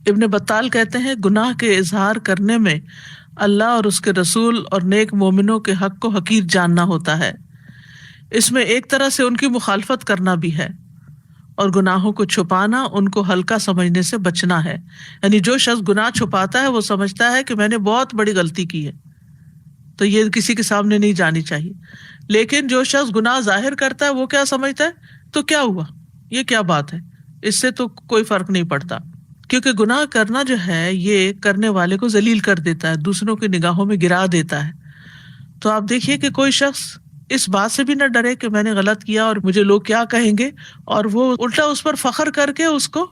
ابن بطال کہتے ہیں گناہ کے اظہار کرنے میں اللہ اور اس کے رسول اور نیک مومنوں کے حق کو حقیر جاننا ہوتا ہے. اس میں ایک طرح سے ان کی مخالفت کرنا بھی ہے. اور گناہوں کو چھپانا ان کو ہلکا سمجھنے سے بچنا ہے. یعنی جو شخص گناہ چھپاتا ہے وہ سمجھتا ہے کہ میں نے بہت بڑی غلطی کی ہے تو یہ کسی کے سامنے نہیں جانی چاہیے. لیکن جو شخص گناہ ظاہر کرتا ہے وہ کیا سمجھتا ہے تو کیا ہوا، یہ کیا بات ہے، اس سے تو کوئی فرق نہیں پڑتا. کیونکہ گناہ کرنا جو ہے یہ کرنے والے کو ذلیل کر دیتا ہے، دوسروں کی نگاہوں میں گرا دیتا ہے. تو آپ دیکھیے کہ کوئی شخص اس بات سے بھی نہ ڈرے کہ میں نے غلط کیا اور مجھے لوگ کیا کہیں گے، اور وہ الٹا اس پر فخر کر کے اس کو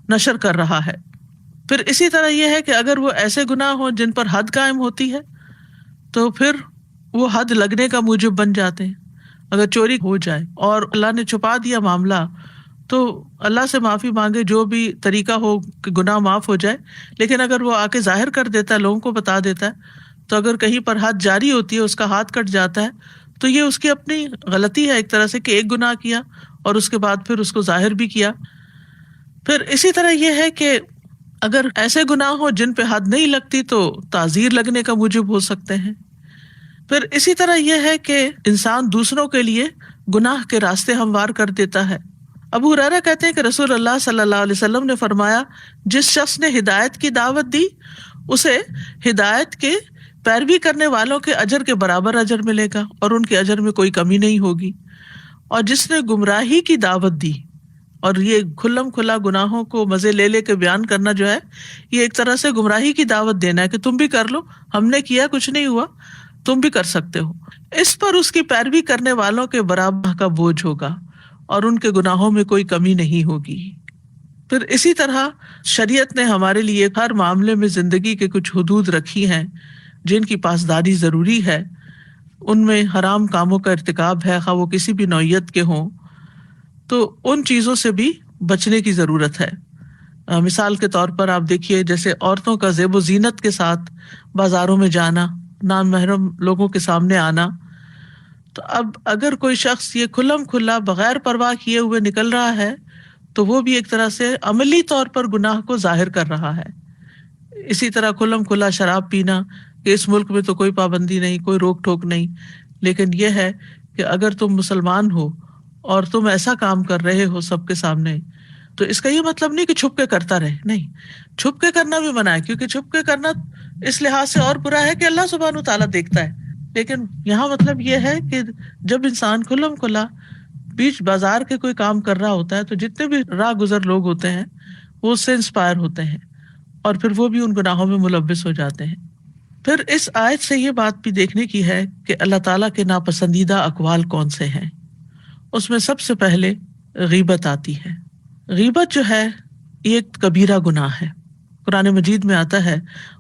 نشر کر رہا ہے. پھر اسی طرح یہ ہے کہ اگر وہ ایسے گناہ ہوں جن پر حد قائم ہوتی ہے تو پھر وہ حد لگنے کا موجب بن جاتے ہیں. اگر چوری ہو جائے اور اللہ نے چھپا دیا معاملہ تو اللہ سے معافی مانگے، جو بھی طریقہ ہو کہ گناہ معاف ہو جائے. لیکن اگر وہ آ کے ظاہر کر دیتا ہے، لوگوں کو بتا دیتا ہے، تو اگر کہیں پر حد جاری ہوتی ہے، اس کا ہاتھ کٹ جاتا ہے، تو یہ اس کی اپنی غلطی ہے ایک طرح سے کہ ایک گناہ کیا اور اس کے بعد پھر اس کو ظاہر بھی کیا. پھر اسی طرح یہ ہے کہ اگر ایسے گناہ ہو جن پہ حد نہیں لگتی تو تعزیر لگنے کا موجب ہو سکتے ہیں. پھر اسی طرح یہ ہے کہ انسان دوسروں کے لیے گناہ کے راستے ہموار کر دیتا ہے. ابو ہریرہ کہتے ہیں کہ رسول اللہ صلی اللہ علیہ وسلم نے فرمایا، جس شخص نے ہدایت کی دعوت دی اسے ہدایت کے پیروی کرنے والوں کے اجر کے برابر اجر ملے گا اور ان کے اجر میں کوئی کمی نہیں ہوگی. اور جس نے گمراہی کی دعوت دی، اور یہ کھلم کھلا گناہوں کو مزے لے لے کے بیان کرنا جو ہے یہ ایک طرح سے گمراہی کی دعوت دینا ہے کہ تم بھی کر لو، ہم نے کیا کچھ نہیں ہوا، تم بھی کر سکتے ہو. اس پر اس کی پیروی کرنے والوں کے برابر کا بوجھ ہوگا اور ان کے گناہوں میں کوئی کمی نہیں ہوگی. پھر اسی طرح شریعت نے ہمارے لیے ہر معاملے میں زندگی کے کچھ حدود رکھی ہیں جن کی پاسداری ضروری ہے. ان میں حرام کاموں کا ارتکاب ہے، خواہ وہ کسی بھی نوعیت کے ہوں، تو ان چیزوں سے بھی بچنے کی ضرورت ہے. مثال کے طور پر آپ دیکھیے جیسے عورتوں کا زیب و زینت کے ساتھ بازاروں میں جانا، نام محرم لوگوں کے سامنے آنا. تو اب اگر کوئی شخص یہ کھلم کھلا بغیر پرواہ کیے ہوئے نکل رہا ہے تو وہ بھی ایک طرح سے عملی طور پر گناہ کو ظاہر کر رہا ہے. اسی طرح کھلم کھلا شراب پینا، کہ اس ملک میں تو کوئی پابندی نہیں، کوئی روک ٹوک نہیں، لیکن یہ ہے کہ اگر تم مسلمان ہو اور تم ایسا کام کر رہے ہو سب کے سامنے، تو اس کا یہ مطلب نہیں کہ چھپ کے کرتا رہے، نہیں، چھپ کے کرنا بھی منع ہے، کیونکہ چھپ کے کرنا اس لحاظ سے اور برا ہے کہ اللہ سبحانہ وتعالیٰ دیکھتا ہے. لیکن یہاں مطلب یہ ہے کہ جب انسان کھلم کھلا بیچ بازار کے کوئی کام کر رہا ہوتا ہے تو جتنے بھی راہ گزر لوگ ہوتے ہیں وہ اس سے انسپائر ہوتے ہیں اور پھر وہ بھی ان گناہوں میں ملوث ہو جاتے ہیں. پھر اس آیت سے یہ بات بھی دیکھنے کی ہے کہ اللہ تعالیٰ کے ناپسندیدہ اقوال کون سے ہیں. اس میں سب سے پہلے غیبت آتی ہے. غیبت جو ہے یہ ایک کبیرہ گناہ ہے. قرآن مجید میں آتا ہے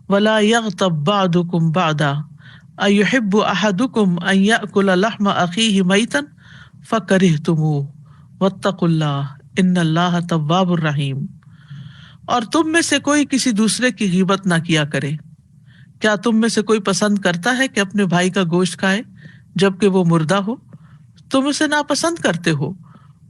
وَلَا يَغْتَبْ بَعْضُكُمْ بَعْضًا أَيُحِبُّ أَحَدُكُمْ أَن يَأْكُلَ لَحْمَ أَخِيهِ مَيْتًا فَكَرِهْتُمُوهُ وَاتَّقُوا اللَّهَ إِنَّ اللَّهَ تَوَّابٌ رَحِيمٌ. اور تم میں سے کوئی کسی دوسرے کی غیبت نہ کیا کرے. کیا تم میں سے کوئی پسند کرتا ہے کہ اپنے بھائی کا گوشت کھائے جبکہ وہ مردہ ہو؟ تم اسے ناپسند کرتے ہو.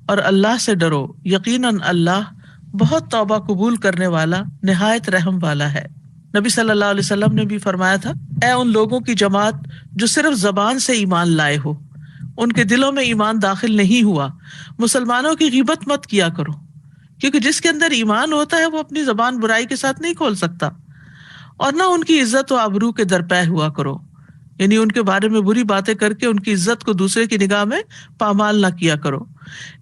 اور اللہ سے ڈرو، یقیناً اللہ بہت توبہ قبول کرنے والا، نہایت رحم والا ہے. نبی صلی اللہ علیہ وسلم نے بھی فرمایا تھا، اے ان لوگوں کی جماعت جو صرف زبان سے ایمان لائے ہو، ان کے دلوں میں ایمان داخل نہیں ہوا، مسلمانوں کی غیبت مت کیا کرو، کیونکہ جس کے اندر ایمان ہوتا ہے وہ اپنی زبان برائی کے ساتھ نہیں کھول سکتا. اور نہ ان کی عزت و آبرو کے درپے ہوا کرو، یعنی ان کے بارے میں بری باتیں کر کے ان کی عزت کو دوسرے کی نگاہ میں پامال نہ کیا کرو.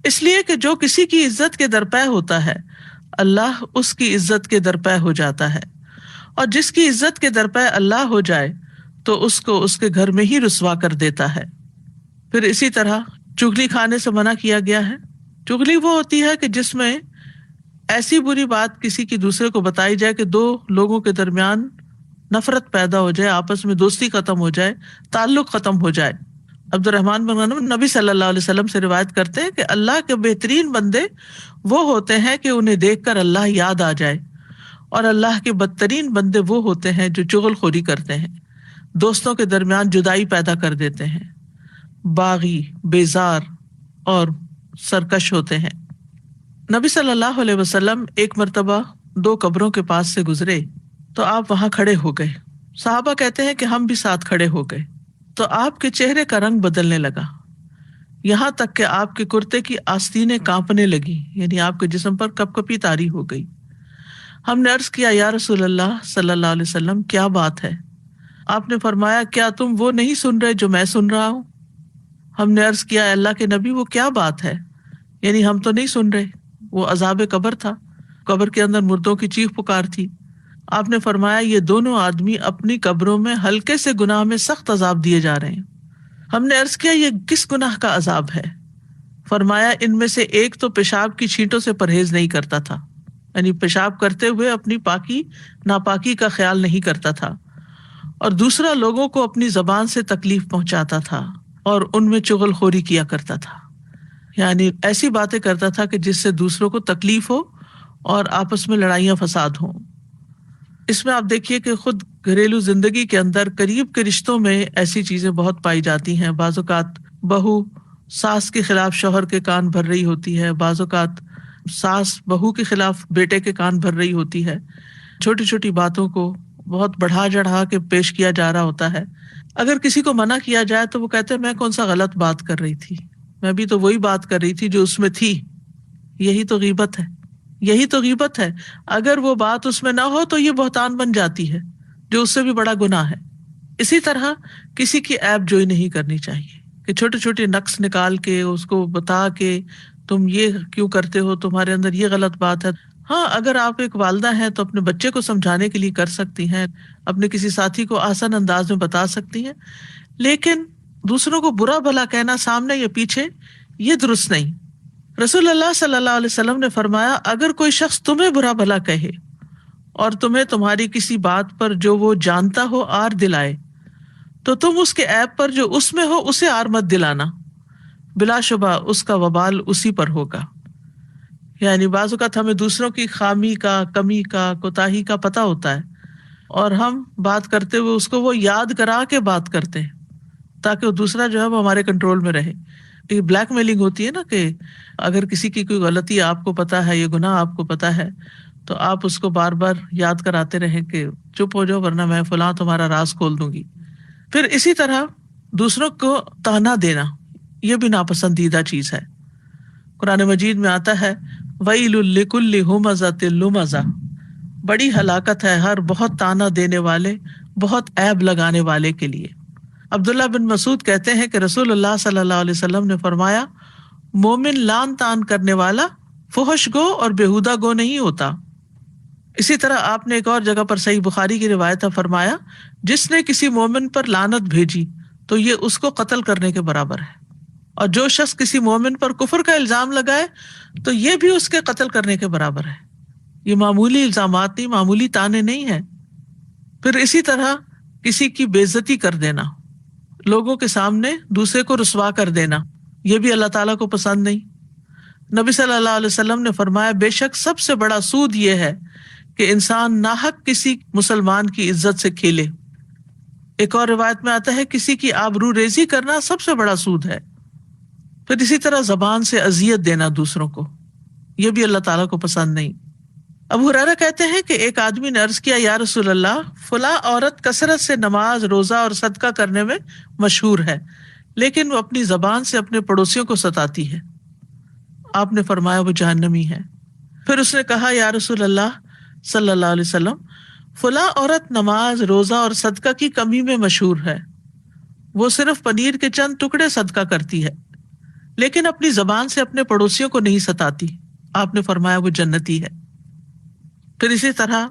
اس لیے کہ جو کسی کی عزت کے درپے ہوتا ہے اللہ اس کی عزت کے درپے ہو جاتا ہے، اور جس کی عزت کے درپے اللہ ہو جائے تو اس کو اس کے گھر میں ہی رسوا کر دیتا ہے. پھر اسی طرح چغلی کھانے سے منع کیا گیا ہے. چغلی وہ ہوتی ہے کہ جس میں ایسی بری بات کسی کی دوسرے کو بتائی جائے کہ دو لوگوں کے درمیان نفرت پیدا ہو جائے، آپس میں دوستی ختم ہو جائے، تعلق ختم ہو جائے. عبد الرحمن بن غنم نبی صلی اللہ علیہ وسلم سے روایت کرتے ہیں کہ اللہ کے بہترین بندے وہ ہوتے ہیں کہ انہیں دیکھ کر اللہ یاد آ جائے، اور اللہ کے بدترین بندے وہ ہوتے ہیں جو چغل خوری کرتے ہیں، دوستوں کے درمیان جدائی پیدا کر دیتے ہیں، باغی، بیزار اور سرکش ہوتے ہیں. نبی صلی اللہ علیہ وسلم ایک مرتبہ 2 قبروں کے پاس سے گزرے تو آپ وہاں کھڑے ہو گئے. صحابہ کہتے ہیں کہ ہم بھی ساتھ کھڑے ہو گئے تو آپ کے چہرے کا رنگ بدلنے لگا. یہاں تک کہ آپ کے کرتے کی آستینیں کانپنے لگی، یعنی آپ کے جسم پر کپ کپی طاری ہو گئی۔ ہم نے عرض کیا یا رسول اللہ صلی اللہ علیہ وسلم کیا بات ہے؟ آپ نے فرمایا کیا تم وہ نہیں سن رہے جو میں سن رہا ہوں؟ ہم نے عرض کیا اللہ کے نبی وہ کیا بات ہے؟ یعنی ہم تو نہیں سن رہے۔ وہ عذاب قبر تھا، قبر کے اندر مردوں کی چیخ پکار تھی۔ آپ نے فرمایا یہ دونوں آدمی اپنی قبروں میں ہلکے سے گناہ میں سخت عذاب دیے جا رہے ہیں۔ ہم نے عرض کیا یہ کس گناہ کا عذاب ہے؟ فرمایا ان میں سے ایک تو پیشاب کی چھینٹوں سے پرہیز نہیں کرتا تھا، یعنی پیشاب کرتے ہوئے اپنی پاکی ناپاکی کا خیال نہیں کرتا تھا، اور دوسرا لوگوں کو اپنی زبان سے تکلیف پہنچاتا تھا اور ان میں چغل خوری کیا کرتا تھا، یعنی ایسی باتیں کرتا تھا کہ جس سے دوسروں کو تکلیف ہو اور آپس میں لڑائیاں فساد ہوں۔ اس میں آپ دیکھیے کہ خود گھریلو زندگی کے اندر قریب کے رشتوں میں ایسی چیزیں بہت پائی جاتی ہیں۔ بعض اوقات بہو ساس کے خلاف شوہر کے کان بھر رہی ہوتی ہے، بعض اوقات ساس بہو کے خلاف بیٹے کے کان بھر رہی ہوتی ہے، چھوٹی چھوٹی باتوں کو بہت بڑھا چڑھا کے پیش کیا جا رہا ہوتا ہے۔ اگر کسی کو منع کیا جائے تو وہ کہتے ہیں میں کون سا غلط بات کر رہی تھی، میں بھی تو وہی بات کر رہی تھی جو اس میں تھی۔ یہی تو غیبت ہے، یہی تو غیبت ہے۔ اگر وہ بات اس میں نہ ہو تو یہ بہتان بن جاتی ہے جو اس سے بھی بڑا گناہ ہے۔ اسی طرح کسی کی عیب جوئی نہیں کرنی چاہیے کہ چھوٹے چھوٹے نقص نکال کے اس کو بتا کے تم یہ کیوں کرتے ہو، تمہارے اندر یہ غلط بات ہے۔ ہاں اگر آپ ایک والدہ ہیں تو اپنے بچے کو سمجھانے کے لیے کر سکتی ہیں، اپنے کسی ساتھی کو آسان انداز میں بتا سکتی ہیں، لیکن دوسروں کو برا بھلا کہنا سامنے یا پیچھے یہ درست نہیں۔ رسول اللہ صلی اللہ علیہ وسلم نے فرمایا اگر کوئی شخص تمہیں برا بھلا کہے اور تمہیں تمہاری کسی بات پر جو وہ جانتا ہو آر دلائے تو تم اس کے عیب پر جو اس میں ہو اسے آر مت دلانا، بلا شبہ اس کا وبال اسی پر ہوگا۔ یعنی بعض اوقات ہمیں دوسروں کی خامی کا، کمی کا، کوتاہی کا پتہ ہوتا ہے اور ہم بات کرتے ہوئے اس کو وہ یاد کرا کے بات کرتے ہیں تاکہ وہ دوسرا جو ہے وہ ہمارے کنٹرول میں رہے۔ یہ بلیک میلنگ ہوتی ہے نا، کہ اگر کسی کی کوئی غلطی آپ کو پتا ہے، یہ گناہ آپ کو پتا ہے، تو آپ اس کو بار بار یاد کراتے رہیں کہ چپ ہو جاؤ ورنہ میں فلاں تمہارا راز کھول دوں گی۔ پھر اسی طرح دوسروں کو طعنہ دینا یہ بھی ناپسندیدہ چیز ہے۔ قرآن مجید میں آتا ہے وَيْلٌ لِكُلِّ هُمَزَةٍ لُمَزَةٍ، بڑی ہلاکت ہے ہر بہت طعنہ دینے والے، بہت عیب لگانے والے کے لیے۔ عبداللہ بن مسعود کہتے ہیں کہ رسول اللہ صلی اللہ علیہ وسلم نے فرمایا مومن لان تان کرنے والا فحش گو اور بےہودہ گو نہیں ہوتا۔ اسی طرح آپ نے ایک اور جگہ پر صحیح بخاری کی روایت فرمایا جس نے کسی مومن پر لعنت بھیجی تو یہ اس کو قتل کرنے کے برابر ہے، اور جو شخص کسی مومن پر کفر کا الزام لگائے تو یہ بھی اس کے قتل کرنے کے برابر ہے۔ یہ معمولی الزامات نہیں، معمولی طعنے نہیں ہیں۔ پھر اسی طرح کسی کی بے عزتی کر دینا، لوگوں کے سامنے دوسرے کو رسوا کر دینا، یہ بھی اللہ تعالیٰ کو پسند نہیں۔ نبی صلی اللہ علیہ وسلم نے فرمایا بے شک سب سے بڑا سود یہ ہے کہ انسان ناحق کسی مسلمان کی عزت سے کھیلے۔ ایک اور روایت میں آتا ہے کسی کی آبرو ریزی کرنا سب سے بڑا سود ہے۔ پھر اسی طرح زبان سے اذیت دینا دوسروں کو، یہ بھی اللہ تعالیٰ کو پسند نہیں۔ ابو ہریرہ کہتے ہیں کہ ایک آدمی نے عرض کیا یا رسول اللہ فلاں عورت کثرت سے نماز، روزہ اور صدقہ کرنے میں مشہور ہے، لیکن وہ اپنی زبان سے اپنے پڑوسیوں کو ستاتی ہے۔ آپ نے فرمایا وہ جہنمی ہے۔ پھر اس نے کہا یا رسول اللہ صلی اللہ علیہ وسلم فلاں عورت نماز، روزہ اور صدقہ کی کمی میں مشہور ہے، وہ صرف پنیر کے چند ٹکڑے صدقہ کرتی ہے لیکن اپنی زبان سے اپنے پڑوسیوں کو نہیں ستاتی۔ آپ نے فرمایا وہ جنتی ہے۔ پھر اسی طرح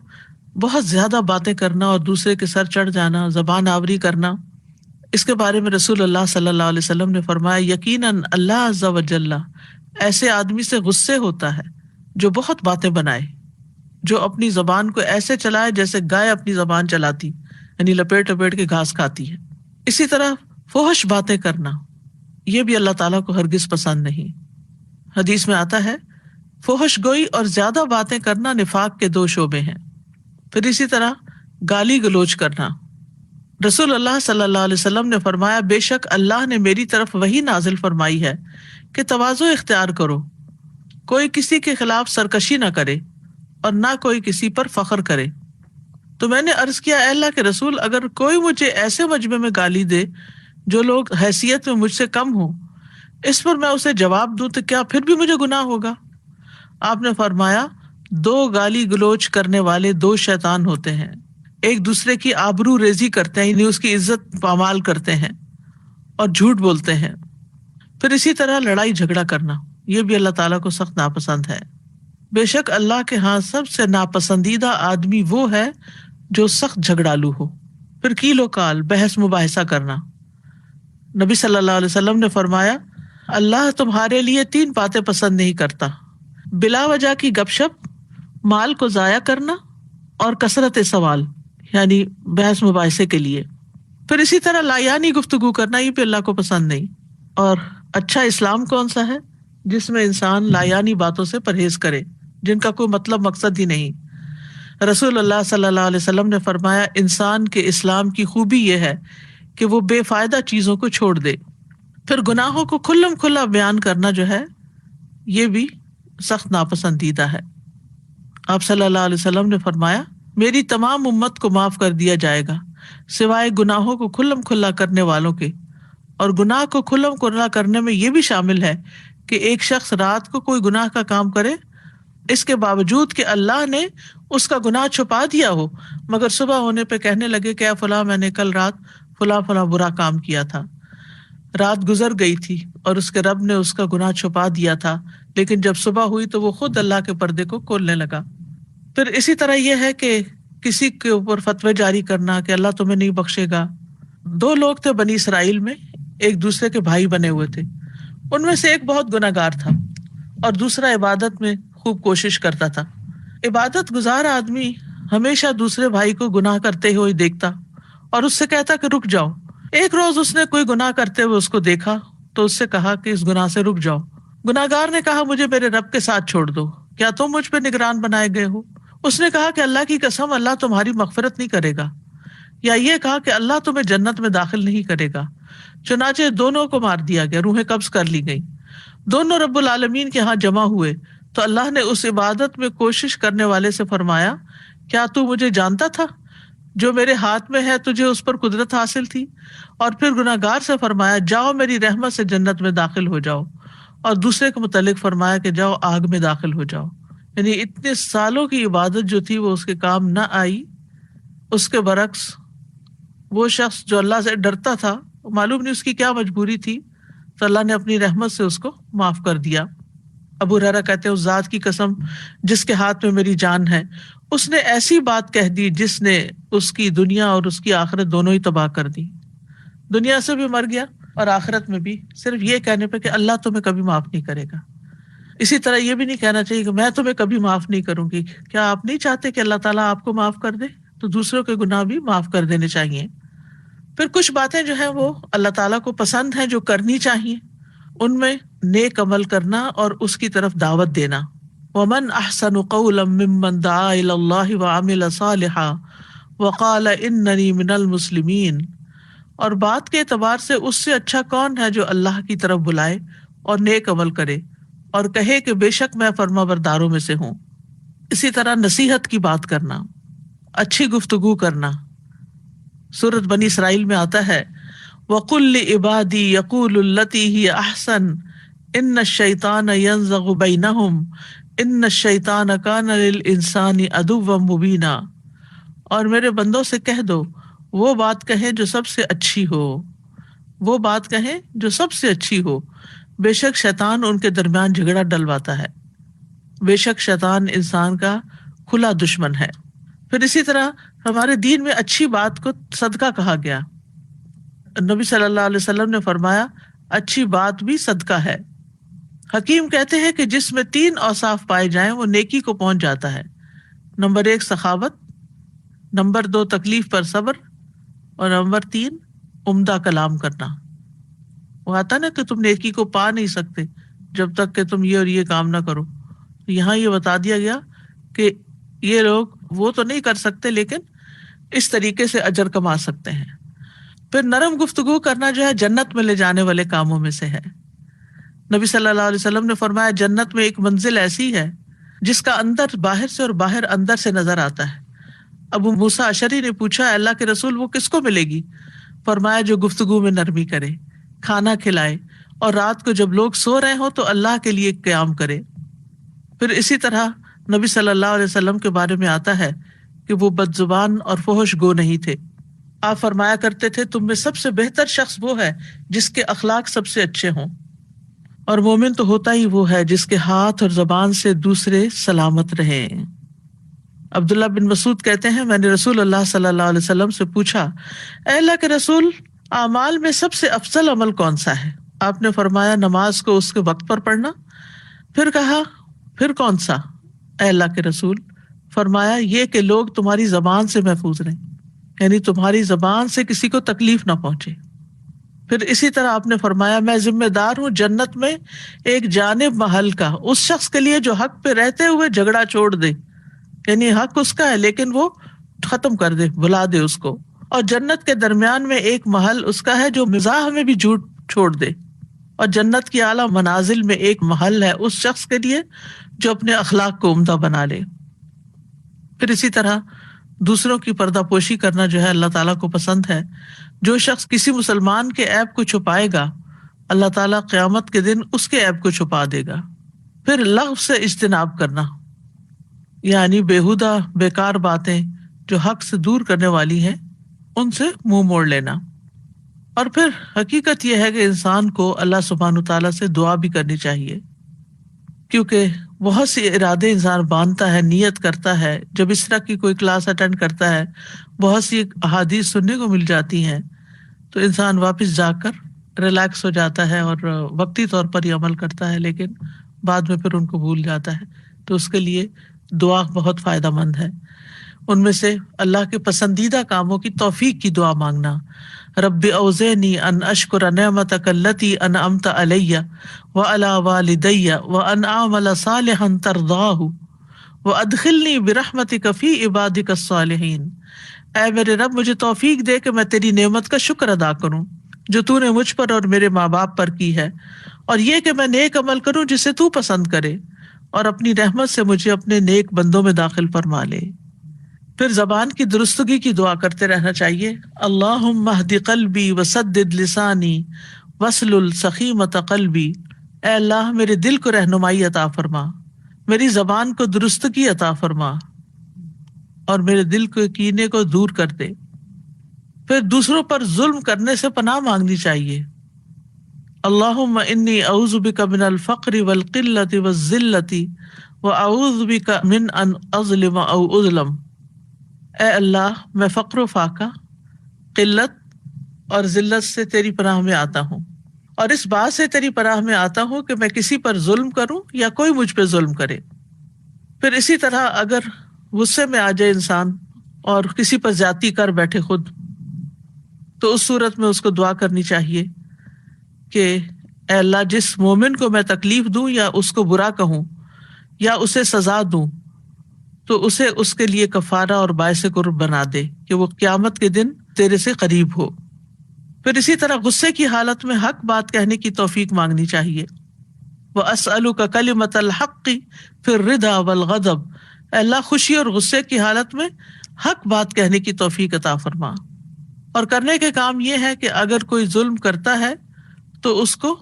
بہت زیادہ باتیں کرنا اور دوسرے کے سر چڑھ جانا، زبان آوری کرنا، اس کے بارے میں رسول اللہ صلی اللہ علیہ وسلم نے فرمایا یقیناً اللہ عز و جل ایسے آدمی سے غصے ہوتا ہے جو بہت باتیں بنائے، جو اپنی زبان کو ایسے چلائے جیسے گائے اپنی زبان چلاتی، یعنی لپیٹ لپیٹ کے گھاس کھاتی ہے۔ اسی طرح فحش باتیں کرنا یہ بھی اللہ تعالیٰ کو ہرگز پسند نہیں۔ حدیث میں آتا ہے فحش گوئی اور زیادہ باتیں کرنا نفاق کے 2 شعبے ہیں۔ پھر اسی طرح گالی گلوچ کرنا، رسول اللہ صلی اللہ علیہ وسلم نے فرمایا بے شک اللہ نے میری طرف وحی نازل فرمائی ہے کہ تواضع اختیار کرو، کوئی کسی کے خلاف سرکشی نہ کرے اور نہ کوئی کسی پر فخر کرے۔ تو میں نے عرض کیا اے اللہ کے رسول اگر کوئی مجھے ایسے مجمع میں گالی دے جو لوگ حیثیت میں مجھ سے کم ہوں اس پر میں اسے جواب دوں تو کیا پھر بھی مجھے گناہ ہوگا؟ آپ نے فرمایا، دو گالی گلوچ کرنے والے دو شیطان ہوتے ہیں، ایک دوسرے کی آبرو ریزی کرتے ہیں، یعنی اس کی عزت پامال کرتے ہیں اور جھوٹ بولتے ہیں۔ پھر اسی طرح لڑائی جھگڑا کرنا، یہ بھی اللہ تعالیٰ کو سخت ناپسند ہے۔ بے شک اللہ کے ہاں سب سے ناپسندیدہ آدمی وہ ہے جو سخت جھگڑالو ہو۔ پھر کیل و کال، بحث مباحثہ کرنا۔ نبی صلی اللہ علیہ وسلم نے فرمایا، اللہ تمہارے لیے 3 باتیں پسند نہیں کرتا: بلا وجہ کی گپ شپ، مال کو ضائع کرنا، اور کثرت سوال، یعنی بحث مباحثے کے لیے۔ پھر اسی طرح لایانی گفتگو کرنا، یہ بھی اللہ کو پسند نہیں۔ اور اچھا اسلام کون سا ہے؟ جس میں انسان لایانی باتوں سے پرہیز کرے جن کا کوئی مطلب مقصد ہی نہیں۔ رسول اللہ صلی اللہ علیہ وسلم نے فرمایا، انسان کے اسلام کی خوبی یہ ہے کہ وہ بے فائدہ چیزوں کو چھوڑ دے۔ پھر گناہوں کو کھلم کھلا بیان کرنا جو ہے یہ بھی سخت ناپسندیدہ ہے۔ آپ صلی اللہ علیہ وسلم نے فرمایا، میری تمام امت کو معاف کر دیا جائے گا سوائے گناہوں کو کھلم کھلا کرنے والوں کے۔ اور گناہ کو کھلم کھلا کرنے میں یہ بھی شامل ہے کہ ایک شخص رات کو کوئی گناہ کا کام کرے، اس کے باوجود کہ اللہ نے اس کا گناہ چھپا دیا ہو، مگر صبح ہونے پہ کہنے لگے کہ اے فلاں، میں نے کل رات فلاں فلاں برا کام کیا تھا۔ رات گزر گئی تھی اور اس کے رب نے اس کا گناہ چھپا دیا تھا، لیکن جب صبح ہوئی تو وہ خود اللہ کے پردے کو کھولنے لگا۔ پھر اسی طرح یہ ہے کہ کسی کے اوپر فتوی جاری کرنا کہ اللہ تمہیں نہیں بخشے گا۔ 2 لوگ تھے بنی اسرائیل میں، ایک دوسرے کے بھائی بنے ہوئے تھے۔ ان میں سے ایک بہت گناہ گار تھا اور دوسرا عبادت میں خوب کوشش کرتا تھا۔ عبادت گزار آدمی ہمیشہ دوسرے بھائی کو گناہ کرتے ہوئے دیکھتا اور اس سے کہتا کہ رک جاؤ۔ ایک روز اس نے کوئی گناہ کرتے ہوئے اس کو دیکھا تو اس سے کہا کہ اس گناہ سے رک جاؤ۔ گناہ گار نے کہا، مجھے میرے رب کے ساتھ چھوڑ دو، کیا تم مجھ پہ نگران بنائے گئے ہو؟ اس نے کہا کہ اللہ کی قسم، اللہ تمہاری مغفرت نہیں کرے گا۔ یا یہ کہا کہ اللہ تمہیں جنت میں داخل نہیں کرے گا۔ چنانچہ دونوں کو مار دیا گیا، روحیں قبض کر لی گئیں۔ دونوں رب العالمین کے ہاں جمع ہوئے تو اللہ نے اس عبادت میں کوشش کرنے والے سے فرمایا، کیا تو مجھے جانتا تھا؟ جو میرے ہاتھ میں ہے تجھے اس پر قدرت حاصل تھی۔ اور پھر گناہ گار سے فرمایا، جاؤ میری رحمت سے جنت میں داخل ہو جاؤ۔ اور دوسرے کے متعلق فرمایا کہ جاؤ آگ میں داخل ہو جاؤ۔ یعنی اتنے سالوں کی عبادت جو تھی وہ اس کے کام نہ آئی۔ اس کے برعکس وہ شخص جو اللہ سے ڈرتا تھا، معلوم نہیں اس کی کیا مجبوری تھی، تو اللہ نے اپنی رحمت سے اس کو معاف کر دیا۔ ابو ہریرہ کہتے ہیں، اس ذات کی قسم جس کے ہاتھ میں میری جان ہے، اس نے ایسی بات کہہ دی جس نے اس کی دنیا اور اس کی آخرت دونوں ہی تباہ کر دی۔ دنیا سے بھی مر گیا اور آخرت میں بھی، صرف یہ کہنے پہ کہ اللہ تمہیں کبھی معاف نہیں کرے گا۔ اسی طرح یہ بھی نہیں کہنا چاہیے کہ میں تمہیں کبھی معاف نہیں کروں گی۔ کیا آپ نہیں چاہتے کہ اللہ تعالیٰ آپ کو معاف کر دے؟ تو دوسروں کے گناہ بھی معاف کر دینے چاہیے۔ پھر کچھ باتیں جو ہیں وہ اللہ تعالیٰ کو پسند ہیں، جو کرنی چاہیے، ان میں نیک عمل کرنا اور اس کی طرف دعوت دینا۔ وَمَنْ أَحْسَنُ قَوْلًا مِّمَّنْ دَعَا إِلَى اللَّهِ وَعَمِلَ صَالِحًا وَقَالَ إِنَّنِي مِنَ الْمُسْلِمِينَ، اور بات کے اعتبار سے اس سے اچھا کون ہے جو اللہ کی طرف بلائے اور نیک عمل کرے اور کہے کہ بے شک میں فرما برداروں میں سے ہوں۔ اسی طرح نصیحت کی بات کرنا، اچھی گفتگو کرنا۔ سورۃ بنی اسرائیل میں آتا ہے، وَقُلْ لِعِبَادِي يَقُولُوا الَّتِي هِيَ أَحْسَنُ إِنَّ الشَّيْطَانَ يَنزَغُ بَيْنَهُمْ إِنَّ الشَّيْطَانَ كَانَ لِلْإِنسَانِ عَدُوًّا مُبِينًا، اور میرے بندوں سے کہہ دو وہ بات کہیں جو سب سے اچھی ہو، وہ بات کہیں جو سب سے اچھی ہو، بے شک شیطان ان کے درمیان جھگڑا ڈلواتا ہے۔ بے شک شیطان انسان کا کھلا دشمن ہے۔ پھر اسی طرح ہمارے دین میں اچھی بات کو صدقہ کہا گیا۔ نبی صلی اللہ علیہ وسلم نے فرمایا، اچھی بات بھی صدقہ ہے۔ حکیم کہتے ہیں کہ جس میں 3 اوصاف پائے جائیں وہ نیکی کو پہنچ جاتا ہے۔ نمبر 1 سخاوت، نمبر 2 تکلیف پر صبر، اور نمبر 3 عمدہ کلام کرنا۔ وہ آتا نا کہ تم نیکی کو پا نہیں سکتے جب تک کہ تم یہ اور یہ کام نہ کرو۔ یہاں یہ بتا دیا گیا کہ یہ لوگ وہ تو نہیں کر سکتے لیکن اس طریقے سے اجر کما سکتے ہیں۔ پھر نرم گفتگو کرنا جو ہے جنت میں لے جانے والے کاموں میں سے ہے۔ نبی صلی اللہ علیہ وسلم نے فرمایا، جنت میں ایک منزل ایسی ہے جس کا اندر باہر سے اور باہر اندر سے نظر آتا ہے۔ ابو موسیٰ اشعری نے پوچھا، اللہ کے رسول وہ کس کو ملے گی؟ فرمایا، جو گفتگو میں نرمی کرے، کھانا کھلائے اور رات کو جب لوگ سو رہے ہوں تو اللہ کے لیے قیام کرے۔ پھر اسی طرح نبی صلی اللہ علیہ وسلم کے بارے میں آتا ہے کہ وہ بد زبان اور فحش گو نہیں تھے۔ آپ فرمایا کرتے تھے تم میں سب سے بہتر شخص وہ ہے جس کے اخلاق سب سے اچھے ہوں، اور مومن تو ہوتا ہی وہ ہے جس کے ہاتھ اور زبان سے دوسرے سلامت رہیں۔ عبداللہ بن مسعود کہتے ہیں میں نے رسول اللہ صلی اللہ علیہ وسلم سے پوچھا اے اللہ کے رسول، اعمال میں سب سے افضل عمل کون سا ہے؟ آپ نے فرمایا نماز کو اس کے وقت پر پڑھنا۔ پھر کہا پھر کون سا اے اللہ کے رسول؟ فرمایا یہ کہ لوگ تمہاری زبان سے محفوظ رہیں، یعنی تمہاری زبان سے کسی کو تکلیف نہ پہنچے۔ پھر اسی طرح آپ نے فرمایا میں ذمہ دار ہوں جنت میں ایک جانب محل کا اس شخص کے لیے جو حق پہ رہتے ہوئے جھگڑا چھوڑ دے، یعنی حق اس کا ہے لیکن وہ ختم کر دے، بھلا دے اس کو، اور جنت کے درمیان میں ایک محل اس کا ہے جو مزاح میں بھی جھوٹ چھوڑ دے، اور جنت کی اعلیٰ منازل میں ایک محل ہے اس شخص کے لیے جو اپنے اخلاق کو عمدہ بنا لے۔ پھر اسی طرح دوسروں کی پردہ پوشی کرنا جو ہے اللہ تعالیٰ کو پسند ہے۔ جو شخص کسی مسلمان کے عیب کو چھپائے گا اللہ تعالیٰ قیامت کے دن اس کے عیب کو چھپا دے گا۔ پھر لغو سے اجتناب کرنا، یعنی بیہودہ بیکار باتیں جو حق سے دور کرنے والی ہیں ان سے منہ موڑ لینا۔ اور پھر حقیقت یہ ہے کہ انسان کو اللہ سبحانہ تعالیٰ سے دعا بھی کرنی چاہیے، کیونکہ بہت سی ارادے انسان باندھتا ہے، نیت کرتا ہے، جب اس طرح کی کوئی کلاس اٹینڈ کرتا ہے بہت سی احادیث سننے کو مل جاتی ہیں تو انسان واپس جا کر ریلیکس ہو جاتا ہے اور وقتی طور پر ہی عمل کرتا ہے، لیکن بعد میں پھر ان کو بھول جاتا ہے۔ تو اس کے لیے دعا بہت فائدہ مند ہے۔ ان میں سے اللہ کے پسندیدہ کاموں کی توفیق کی دعا مانگنا، رب اوزعنی ان اشکر نعمتک التی انعمت علی وعلی والدی وان اعمل صالحا ترضاہ وادخلنی برحمتک فی عبادک الصالحین۔ اے میرے رب مجھے توفیق دے کہ میں تیری نعمت کا شکر ادا کروں جو تو نے مجھ پر اور میرے ماں باپ پر کی ہے، اور یہ کہ میں نیک عمل کروں جسے تو پسند کرے، اور اپنی رحمت سے مجھے اپنے نیک بندوں میں داخل فرما لے۔ پھر زبان کی درستگی کی دعا کرتے رہنا چاہیے، اللہم اہد قلبی وسدد لسانی واسلل سخیمۃ قلبی۔ اے اللہ میرے دل کو رہنمائی عطا فرما، میری زبان کو درستگی عطا فرما، اور میرے دل کے کینے کو دور کر دے۔ پھر دوسروں پر ظلم کرنے سے پناہ مانگنی چاہیے، اللہم انی اعوذ بک من الفقر والقلۃ والذلۃ واعوذ بک من ان اظلم او اظلم۔ اے اللہ میں فقر و فاقہ، قلت اور ذلت سے تیری پناہ میں آتا ہوں، اور اس بات سے تیری پناہ میں آتا ہوں کہ میں کسی پر ظلم کروں یا کوئی مجھ پہ ظلم کرے۔ پھر اسی طرح اگر غصے میں آ جائے انسان اور کسی پر زیادتی کر بیٹھے خود، تو اس صورت میں اس کو دعا کرنی چاہیے کہ اے اللہ جس مومن کو میں تکلیف دوں یا اس کو برا کہوں یا اسے سزا دوں تو اسے اس کے لیے کفارہ اور باعث قرب بنا دے کہ وہ قیامت کے دن تیرے سے قریب ہو۔ پھر اسی طرح غصے کی حالت میں حق بات کہنے کی توفیق مانگنی چاہیے، وَأَسْأَلُكَ كَلِمَةَ الْحَقِّ فِي الرِّضَا وَالْغَضَبِ۔ اے اللہ خوشی اور غصے کی حالت میں حق بات کہنے کی توفیق عطا فرما۔ اور کرنے کے کام یہ ہے کہ اگر کوئی ظلم کرتا ہے تو اس کو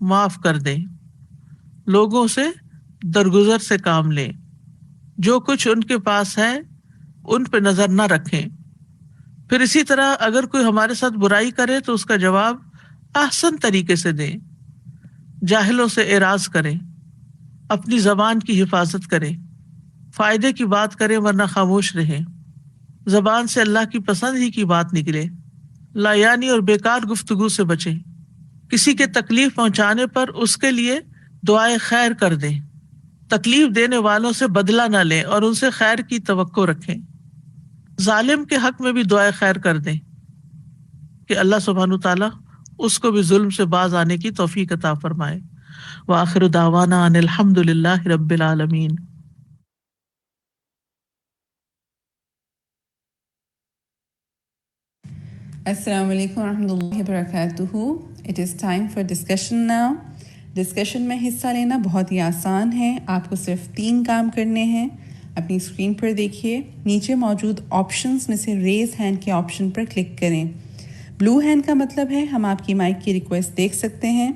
معاف کر دیں، لوگوں سے درگزر سے کام لیں، جو کچھ ان کے پاس ہے ان پہ نظر نہ رکھیں۔ پھر اسی طرح اگر کوئی ہمارے ساتھ برائی کرے تو اس کا جواب احسن طریقے سے دیں، جاہلوں سے اعراض کریں، اپنی زبان کی حفاظت کریں، فائدے کی بات کریں ورنہ خاموش رہیں، زبان سے اللہ کی پسند ہی کی بات نکلے، لایانی اور بیکار گفتگو سے بچیں، کسی کے تکلیف پہنچانے پر اس کے لیے دعائے خیر کر دیں، تکلیف دینے والوں سے بدلہ نہ لیں اور ان سے خیر کی توقع رکھیں، ظالم کے حق میں بھی دعائے خیر کر دیں کہ اللہ سبحانہ تعالیٰ اس کو بھی ظلم سے باز آنے کی توفیق عطا فرمائے۔ وآخر دعوانا ان الحمد للہ رب العالمین۔ السلام علیکم ورحمۃ اللہ وبرکاتہ۔ It is time for discussion now. Discussion میں حصہ لینا بہت ہی آسان ہے، آپ کو صرف 3 کام کرنے ہیں۔ اپنی اسکرین پر دیکھیے، نیچے موجود آپشنز میں سے ریز ہینڈ کے آپشن پر کلک کریں۔ بلو ہینڈ کا مطلب ہے ہم آپ کی مائک کی ریکویسٹ دیکھ سکتے ہیں،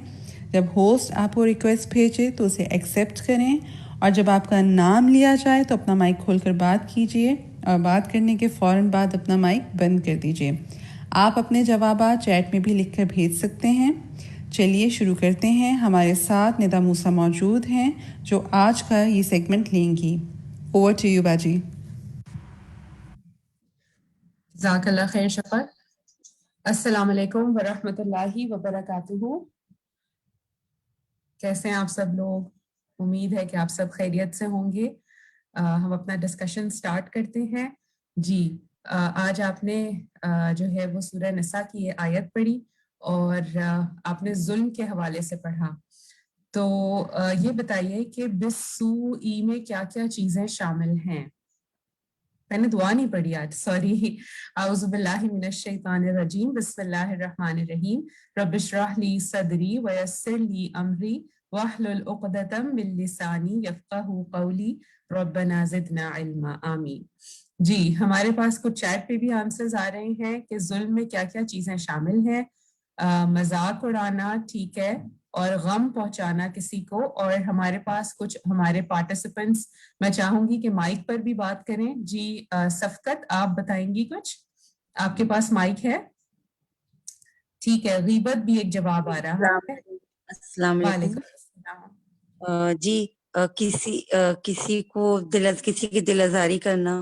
جب ہوسٹ آپ کو ریکویسٹ بھیجے تو اسے ایکسیپٹ کریں، اور جب آپ کا نام لیا جائے تو اپنا مائک کھول کر بات کیجیے، اور بات کرنے کے فوراً بعد اپنا مائک بند کر دیجیے۔ آپ اپنے جوابات چیٹ میں بھی لکھ کر بھیج سکتے ہیں۔ چلیے شروع کرتے ہیں۔ ہمارے ساتھ ندا موسیٰ موجود ہیں جو آج کا یہ سیگمنٹ لیں گی۔ اوور ٹو یو باجی۔ جزاک اللہ خیر شفق۔ السلام علیکم ورحمۃ اللہ وبرکاتہ۔ کیسے ہیں آپ سب لوگ؟ امید ہے کہ آپ سب خیریت سے ہوں گے۔ ہم اپنا ڈسکشن سٹارٹ کرتے ہیں۔ جی آج آپ نے جو ہے وہ سورہ نساء کی یہ آیت پڑھی، اور آپ نے ظلم کے حوالے سے پڑھا۔ تو یہ بتائیے کہ بالسوء میں کیا کیا چیزیں شامل ہیں؟ میں نے دعا نہیں پڑھی آج، سوری۔ اعوذ باللہ من الشیطان الرجیم، بسم اللہ الرحمن الرحیم۔ رب اشرح لی صدری ویسر لی امری واحلل عقدۃ من لسانی یفقہوا قولی ربنا زدنا علما، آمین۔ جی ہمارے پاس کچھ چیٹ پہ بھی آنسرز آ رہے ہیں کہ ظلم میں کیا کیا چیزیں شامل ہیں۔ مذاق اڑانا، ٹھیک ہے، اور غم پہنچانا کسی کو۔ اور ہمارے پاس کچھ ہمارے پارٹیسپینٹس، میں چاہوں گی کہ مائک پر بھی بات کریں۔ جی صفقت آپ بتائیں گی کچھ؟ آپ کے پاس مائک ہے؟ ٹھیک ہے۔ غیبت بھی ایک جواب آ رہا ہے۔ السلام علیکم۔ وعلیکم السلام۔ جی کسی کو کسی کی دل آزاری کرنا،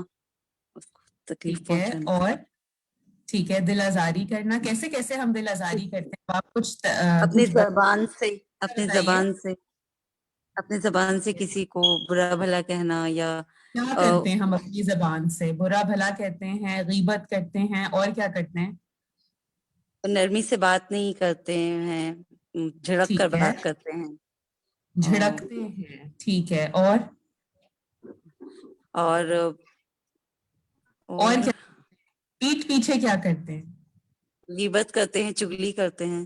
اس کو تکلیف ٹھیک ہے، پہنچانا۔ اور ٹھیک ہے، دل آزاری کرنا، کیسے کیسے ہم دل آزاری کرتے ہیں؟ آپ کچھ اپنی کچھ زبان سے، اپنی بتائیے۔ زبان سے کسی کو برا بھلا کہنا، یا کیا کرتے ہیں ہم اپنی زبان سے؟ برا بھلا کہتے ہیں، غیبت کرتے ہیں، اور کیا کرتے ہیں؟ نرمی سے بات نہیں کرتے ہیں، جھڑک کر ٹھیک ہے، بات کرتے ہیں، جھڑکتے ہیں، ٹھیک ہے، اور کیا؟ پیٹھ پیچھے کیا کرتے ہیں؟ غیبت کرتے ہیں، چغلی کرتے ہیں۔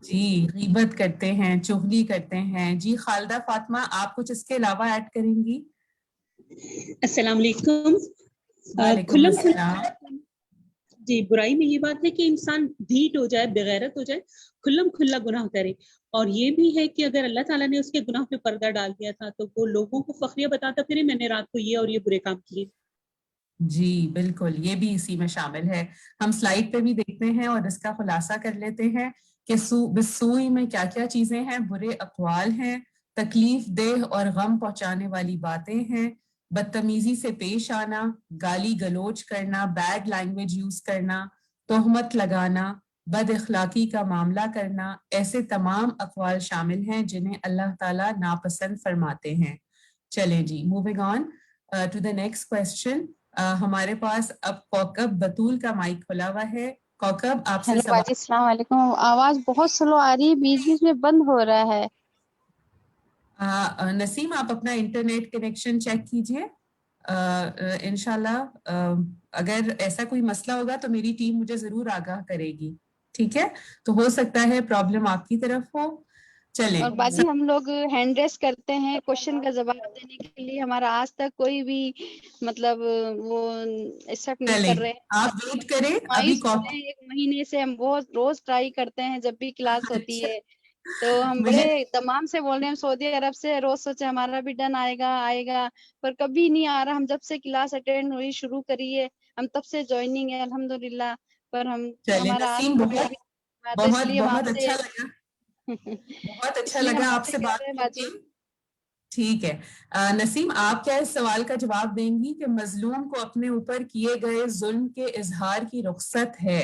جی غیبت کرتے ہیں، چغلی کرتے ہیں۔ جی خالدہ فاطمہ آپ کچھ اس کے علاوہ ایڈ کریں گی؟ السلام علیکم۔ وعلیکم کھلم السلام۔ جی برائی میں یہ بات ہے کہ انسان ڈھیٹ ہو جائے، بغیرت ہو جائے، کھلم کھلا گناہ کرے۔ اور یہ بھی ہے کہ اگر اللہ تعالیٰ نے اس کے گناہ پہ پردہ ڈال دیا تھا تو وہ لوگوں کو فخریہ بتاتا پھرے میں نے رات کو یہ اور یہ برے کام کیے۔ جی بالکل، یہ بھی اسی میں شامل ہے۔ ہم سلائیڈ پہ بھی دیکھتے ہیں اور اس کا خلاصہ کر لیتے ہیں کہ بالسوء میں کیا کیا چیزیں ہیں۔ برے اقوال ہیں، تکلیف دہ اور غم پہنچانے والی باتیں ہیں، بدتمیزی سے پیش آنا، گالی گلوچ کرنا، بیڈ لینگویج یوز کرنا، تہمت لگانا، بد اخلاقی کا معاملہ کرنا، ایسے تمام اقوال شامل ہیں جنہیں اللہ تعالیٰ ناپسند فرماتے ہیں۔ چلیں جی moving on to the next question. ہمارے پاس اب کوکب بطول کا مائک کھلا ہوا ہے۔ کوکب آپ سے ہیلو سوال۔ باجی، السلام علیکم۔ آواز بہت سلو آ رہی ہے، بیچ بیچ میں بند ہو رہا ہے۔ نسیم آپ اپنا انٹرنیٹ کنیکشن چیک کیجئے۔ انشاءاللہ اگر ایسا کوئی مسئلہ ہوگا تو میری ٹیم مجھے ضرور آگاہ کرے گی، ٹھیک ہے؟ تو ہو سکتا ہے پرابلم آپ کی طرف ہو۔ چلیں اور باجی ہم لوگ ہینڈ ریس کرتے ہیں کوشچن کا جواب دینے کے لیے، ہمارا آج تک کوئی بھی مطلب وہ ایکسپٹ نہیں چلیں کر رہے ہیں۔ آپ ویٹ کریں ابھی مایوس ہو رہے ہیں، ایک مہینے سے ہم بہت روز ٹرائی کرتے ہیں جب بھی کلاس ہوتی ہے، تو ہم مجھے بڑے تمام سے بول رہے ہیں، سعودی عرب سے روز سوچے ہمارا بھی ڈن آئے گا، پر کبھی نہیں آ رہا۔ ہم جب سے کلاس اٹینڈ ہوئی شروع کری ہے، ہم تب سے جوائننگ ہے الحمدللہ، پر چلیں ہمارا آج نسیم تک بہت کبھی بات ہے، اس بہت لیے ہم بہت آپ سے اچھا لگا، بہت اس اچھا لیے ہم لگا آپ آپ سے سے کہہ بات رہے ہیں کر باجی۔ کے۔ ٹھیک ہے نسیم آپ کیا اس سوال کا جواب دیں گی کہ مظلوم کو اپنے اوپر کیے گئے ظلم کے اظہار کی رخصت ہے،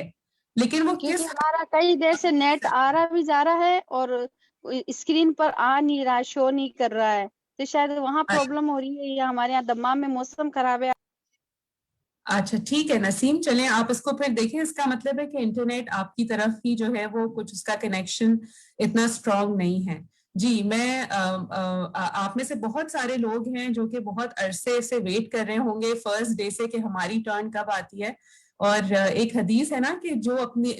لیکن وہ کیونکہ کس ہمارا کئی دیر سے نیٹ آ رہا بھی جا رہا ہے اور اسکرین پر آ نہیں رہا، شو نہیں کر رہا ہے، تو شاید وہاں پرابلم ہو رہی ہے، یا ہمارے یہاں دمام میں موسم خراب ہے۔ اچھا ٹھیک ہے نسیم، چلیں آپ اس کو پھر دیکھیں۔ اس کا مطلب ہے کہ انٹرنیٹ آپ کی طرف ہی جو ہے وہ کچھ اس کا کنیکشن اتنا اسٹرانگ نہیں ہے۔ جی میں آپ میں سے بہت سارے لوگ ہیں جو کہ بہت عرصے سے ویٹ کر رہے ہوں گے فرسٹ ڈے سے کہ ہماری ٹرن کب آتی ہے۔ اور ایک حدیث ہے نا کہ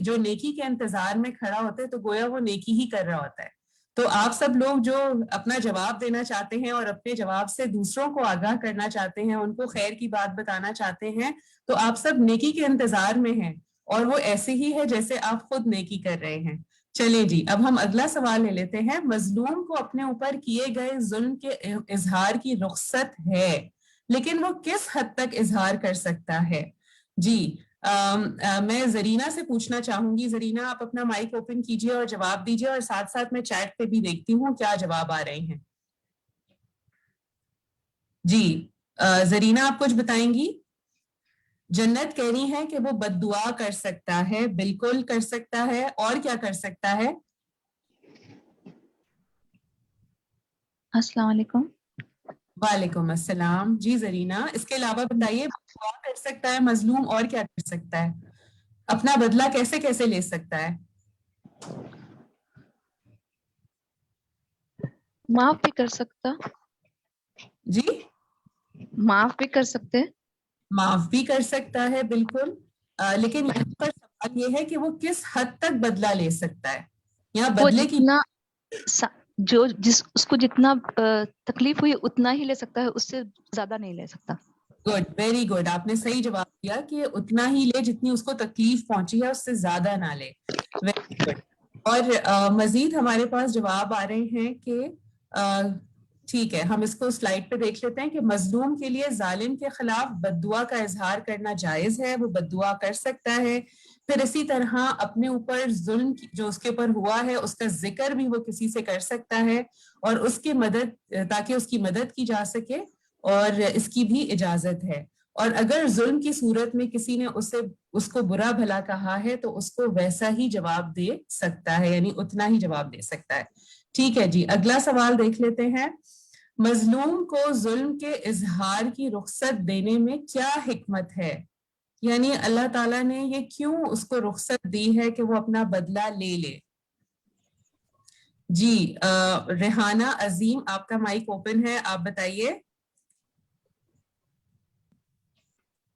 جو نیکی کے انتظار میں کھڑا ہوتا ہے تو گویا وہ نیکی ہی کر رہا ہوتا ہے۔ تو آپ سب لوگ جو اپنا جواب دینا چاہتے ہیں اور اپنے جواب سے دوسروں کو آگاہ کرنا چاہتے ہیں، ان کو خیر کی بات بتانا چاہتے ہیں، تو آپ سب نیکی کے انتظار میں ہیں، اور وہ ایسے ہی ہے جیسے آپ خود نیکی کر رہے ہیں۔ چلے جی، اب ہم اگلا سوال لے لیتے ہیں. مظلوم کو اپنے اوپر کیے گئے ظلم کے اظہار کی رخصت ہے، لیکن وہ کس حد تک اظہار کر سکتا ہے؟ جی میں زرینہ سے پوچھنا چاہوں گی. زرینہ آپ اپنا مائک اوپن کیجئے اور جواب دیجئے، اور ساتھ ساتھ میں چیٹ پہ بھی دیکھتی ہوں کیا جواب آ رہے ہیں. جی زرینہ آپ کچھ بتائیں گی؟ جنت کہہ رہی ہے کہ وہ بد دعا کر سکتا ہے، بالکل کر سکتا ہے. اور کیا کر سکتا ہے؟ السلام علیکم. وعلیکم السلام. جی زرینہ اس کے علاوہ بتائیے، دعا کر سکتا ہے مظلوم، اور کیا کر سکتا ہے؟ اپنا بدلہ کیسے کیسے لے سکتا ہے؟ معاف بھی کر سکتا. جی معاف بھی کر سکتے. معاف بھی کر سکتا ہے بالکل. لیکن یہاں پر سوال یہ ہے کہ وہ کس حد تک بدلہ لے سکتا ہے. یہاں وہ بدلے کی جتنا اس کو جتنا تکلیف ہوئی اتنا ہی لے سکتا ہے، اس سے زیادہ نہیں لے سکتا. Good, very good. آپ نے صحیح جواب دیا کہ اتنا ہی لے جتنی اس کو تکلیف پہنچی ہے، اس سے زیادہ نہ لے. Very good. اور مزید ہمارے پاس جواب آ رہے ہیں کہ ٹھیک ہے، ہم اس کو سلائڈ پہ دیکھ لیتے ہیں کہ مظلوم کے لیے ظالم کے خلاف بد دعا کا اظہار کرنا جائز ہے، وہ بد دعا کر سکتا ہے. پھر اسی طرح اپنے اوپر ظلم جو اس کے اوپر ہوا ہے اس کا ذکر بھی وہ کسی سے کر سکتا ہے، اور اس کی مدد، تاکہ اس کی مدد کی جا سکے، اور اس کی بھی اجازت ہے. اور اگر ظلم کی صورت میں کسی نے اس کو برا بھلا کہا ہے تو اس کو ویسا ہی جواب دے سکتا ہے، یعنی اتنا ہی جواب دے سکتا ہے. ٹھیک ہے جی، اگلا سوال دیکھ لیتے ہیں. مظلوم کو ظلم کے اظہار کی رخصت دینے میں کیا حکمت ہے؟ یعنی اللہ تعالیٰ نے یہ کیوں اس کو رخصت دی ہے کہ وہ اپنا بدلہ لے لے؟ جی ریحانہ عظیم آپ کا مائک اوپن ہے، آپ بتائیے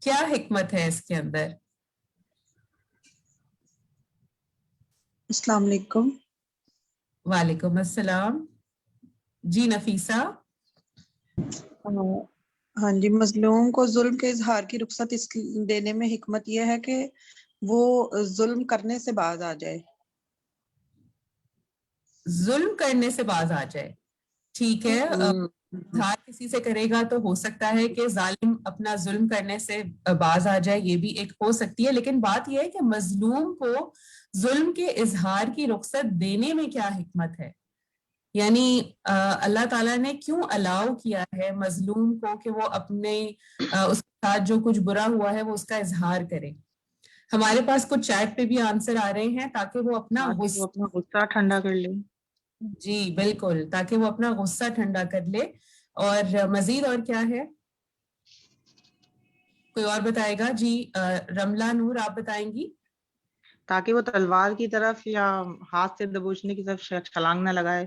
کیا حکمت ہے اس کے اندر؟ السلام علیکم. وعلیکم السلام. جی نفیسہ. ہاں جی، مظلوم کو ظلم کے اظہار کی رخصت دینے میں حکمت یہ ہے کہ وہ ظلم کرنے سے باز آ جائے. ظلم کرنے سے باز آ جائے. ٹھیک ہے، اظہار کسی سے کرے گا تو ہو سکتا ہے کہ ظالم اپنا ظلم کرنے سے باز آ جائے، یہ بھی ایک ہو سکتی ہے. لیکن بات یہ ہے کہ مظلوم کو ظلم کے اظہار کی رخصت دینے میں کیا حکمت ہے؟ یعنی اللہ تعالیٰ نے کیوں الاؤ کیا ہے مظلوم کو کہ وہ اپنے اس کے ساتھ جو کچھ برا ہوا ہے وہ اس کا اظہار کرے؟ ہمارے پاس کچھ چیٹ پہ بھی آنسر آ رہے ہیں تاکہ وہ اپنا غصہ ٹھنڈا کر لے. جی بالکل، تاکہ وہ اپنا غصہ ٹھنڈا کر لے. اور مزید اور کیا ہے؟ کوئی اور بتائے گا؟ جی رملہ نور آپ بتائیں گی. تاکہ وہ تلوار کی طرف یا ہاتھ سے دبوچنے کی طرف چھلانگ نہ لگائے.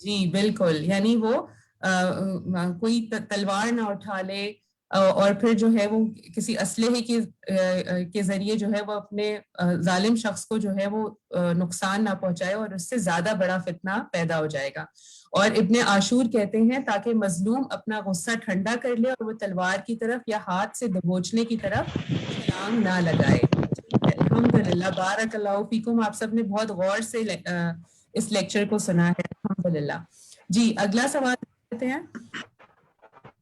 جی بالکل، یعنی وہ کوئی تلوار نہ اٹھا لے، اور پھر جو ہے وہ کسی اسلحے کے ذریعے جو ہے وہ اپنے ظالم شخص کو جو ہے وہ نقصان نہ پہنچائے، اور اس سے زیادہ بڑا فتنہ پیدا ہو جائے گا. اور ابن عاشور کہتے ہیں تاکہ مظلوم اپنا غصہ ٹھنڈا کر لے اور وہ تلوار کی طرف یا ہاتھ سے دبوچنے کی طرف چھلانگ نہ لگائے. الحمدللہ، بارک اللہ فیکم. آپ سب نے بہت غور سے اس لیکچر کو سنا ہے، الحمدللہ. جی اگلا سوال دیتے ہیں.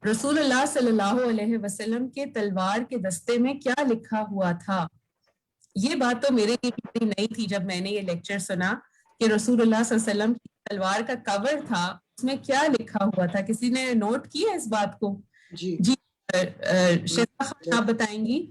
رسول اللہ صلی اللہ علیہ وسلم کے تلوار کے دستے میں کیا لکھا ہوا تھا؟ یہ بات تو میرے لیے بھی نئی تھی جب میں نے یہ لیکچر سنا کہ رسول اللہ صلی اللہ علیہ وسلم کی تلوار کا کور تھا، اس میں کیا لکھا ہوا تھا؟ کسی نے نوٹ کیا اس بات کو؟ جی شیخا خان آپ بتائیں گی.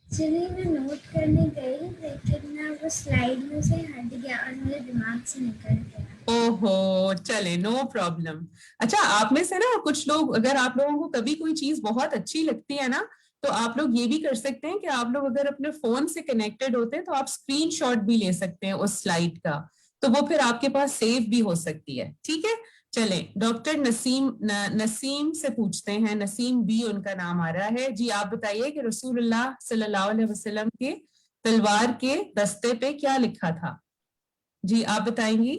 چلیے میں نوٹ کرنے گئی لیکن میں وہ سلائیڈ میں سے ہٹ گیا اور میرے دماغ سے نکل گیا. اوہو چلے، نو پرابلم. اچھا آپ میں سے نا کچھ لوگ، اگر آپ لوگوں کو کبھی کوئی چیز بہت اچھی لگتی ہے نا تو آپ لوگ یہ بھی کر سکتے ہیں کہ آپ لوگ اگر اپنے فون سے کنیکٹڈ ہوتے ہیں تو آپ اسکرین شاٹ بھی لے سکتے ہیں اس سلائیڈ کا، تو وہ پھر آپ کے پاس سیو بھی ہو سکتی ہے. ٹھیک ہے چلیں ڈاکٹر نسیم سے پوچھتے ہیں. نسیم بی ان کا نام آ رہا ہے. جی آپ بتائیے کہ رسول اللہ صلی اللہ علیہ وسلم کے تلوار کے دستے پہ کیا لکھا تھا؟ جی آپ بتائیں گی.